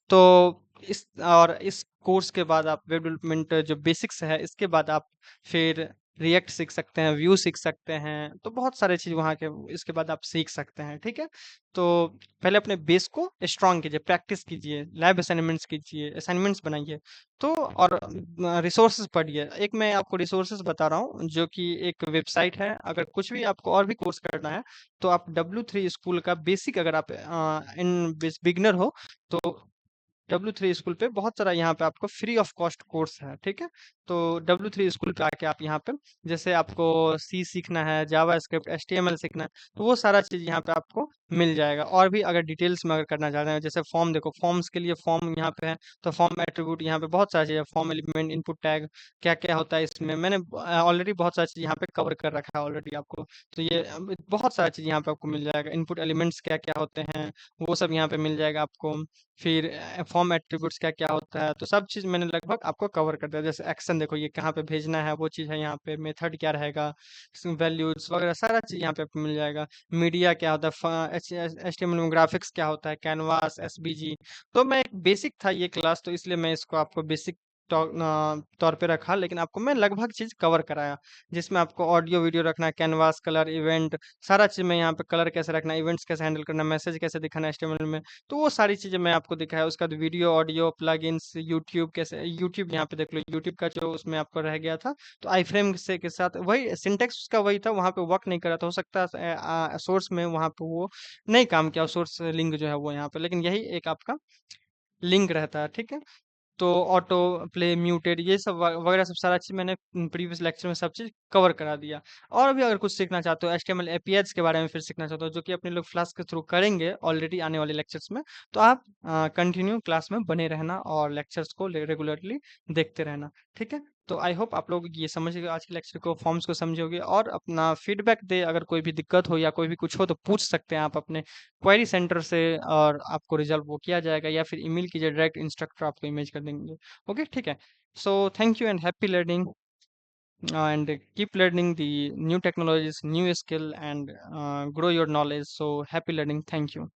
तो इस कोर्स के बाद आप वेब डेवलपमेंट जो बेसिक्स है इसके बाद आप फिर रिएक्ट सीख सकते हैं, व्यू सीख सकते हैं। तो बहुत सारे चीज वहाँ के इसके बाद आप सीख सकते हैं। ठीक है। तो पहले अपने बेस को स्ट्रांग कीजिए, प्रैक्टिस कीजिए, लैब असाइनमेंट्स कीजिए, असाइनमेंट्स बनाइए। तो और रिसोर्सेज पढ़िए। एक मैं आपको रिसोर्सेज बता रहा हूँ जो कि एक वेबसाइट है। अगर कुछ भी आपको और भी कोर्स करना है तो आप W3 स्कूल का बेसिक, अगर आप इन बिगनर हो तो W3 स्कूल पे बहुत सारा यहाँ पे आपको फ्री ऑफ कॉस्ट कोर्स है। ठीक है। तो W3 स्कूल पे आके आप यहाँ पे जैसे आपको सी सीखना है, जावा स्क्रिप्ट, HTML सीखना है, तो वो सारा चीज यहाँ पे आपको मिल जाएगा। और भी अगर डिटेल्स में अगर करना चाह रहे हैं, जैसे फॉर्म, देखो फॉर्म्स के लिए फॉर्म यहाँ पे है, तो फॉर्म एट्रीब्यूट यहाँ पे बहुत सारा चीज है, फॉर्म एलिमेंट, इनपुट टैग, क्या क्या होता है इसमें मैंने ऑलरेडी बहुत सारा चीज यहाँ पे कवर कर रखा है ऑलरेडी आपको। तो ये बहुत सारा चीज यहाँ पे आपको मिल जाएगा। इनपुट एलिमेंट्स क्या क्या होते हैं वो सब यहाँ पे मिल जाएगा आपको। फिर फॉर्म एट्रीब्यूट्स क्या क्या होता है, तो सब चीज़ मैंने लगभग आपको कवर कर दिया। जैसे एक्शन देखो ये कहाँ पे भेजना है वो चीज़ है, यहाँ पे मेथड क्या रहेगा, वैल्यूज वगैरह सारा चीज़ यहाँ पे आपको मिल जाएगा। मीडिया क्या होता है, HTML में ग्राफिक्स क्या होता है, कैनवास, SVG। तो मैं एक बेसिक था ये क्लास, तो इसलिए मैं इसको आपको बेसिक तौर पे रखा, लेकिन आपको मैं लगभग चीज कवर कराया। जिसमें आपको ऑडियो वीडियो रखना है, कैनवास, कलर, इवेंट, सारा चीज मैं यहाँ पे, कलर कैसे रखना, इवेंट्स कैसे हैंडल करना, मैसेज कैसे दिखाना HTML में, तो वो सारी चीजें मैं आपको दिखाया। उसका वीडियो, ऑडियो, प्लगइन्स, यूट्यूब कैसे, यूट्यूब यहाँ पे देख लो, यूट्यूब का जो उसमें आपको रह गया था, तो आई फ्रेम से के साथ वही सिंटेक्स उसका वही था, वहाँ पे वर्क नहीं करा था। हो सकता है सोर्स में वहाँ पे वो नहीं काम किया, सोर्स लिंक जो है वो यहाँ पे, लेकिन यही एक आपका लिंक रहता है। ठीक है। तो ऑटो प्ले, म्यूटेड, ये सब वगैरह सब सारा चीज़ मैंने प्रीवियस लेक्चर में सब चीज़ कवर करा दिया। और भी अगर कुछ सीखना चाहते हो, HTML एपीआईज़ के बारे में फिर सीखना चाहते हो, जो कि अपने लोग क्लास के थ्रू करेंगे ऑलरेडी आने वाले लेक्चर्स में, तो आप कंटिन्यू क्लास में बने रहना और लेक्चर्स को रेगुलरली देखते रहना। ठीक है? तो आई होप आप लोग ये समझ गए आज के लेक्चर को, फॉर्म्स को समझे होगे और अपना फीडबैक दे। अगर कोई भी दिक्कत हो या कोई भी कुछ हो तो पूछ सकते हैं आप अपने क्वेरी सेंटर से, और आपको रिजल्व वो किया जाएगा, या फिर ईमेल कीजिए, डायरेक्ट इंस्ट्रक्टर आपको इमेज कर देंगे। ओके, ठीक है। So thank you and happy learning, and keep learning the new technologies, new skill, and grow your knowledge. So happy learning. Thank you.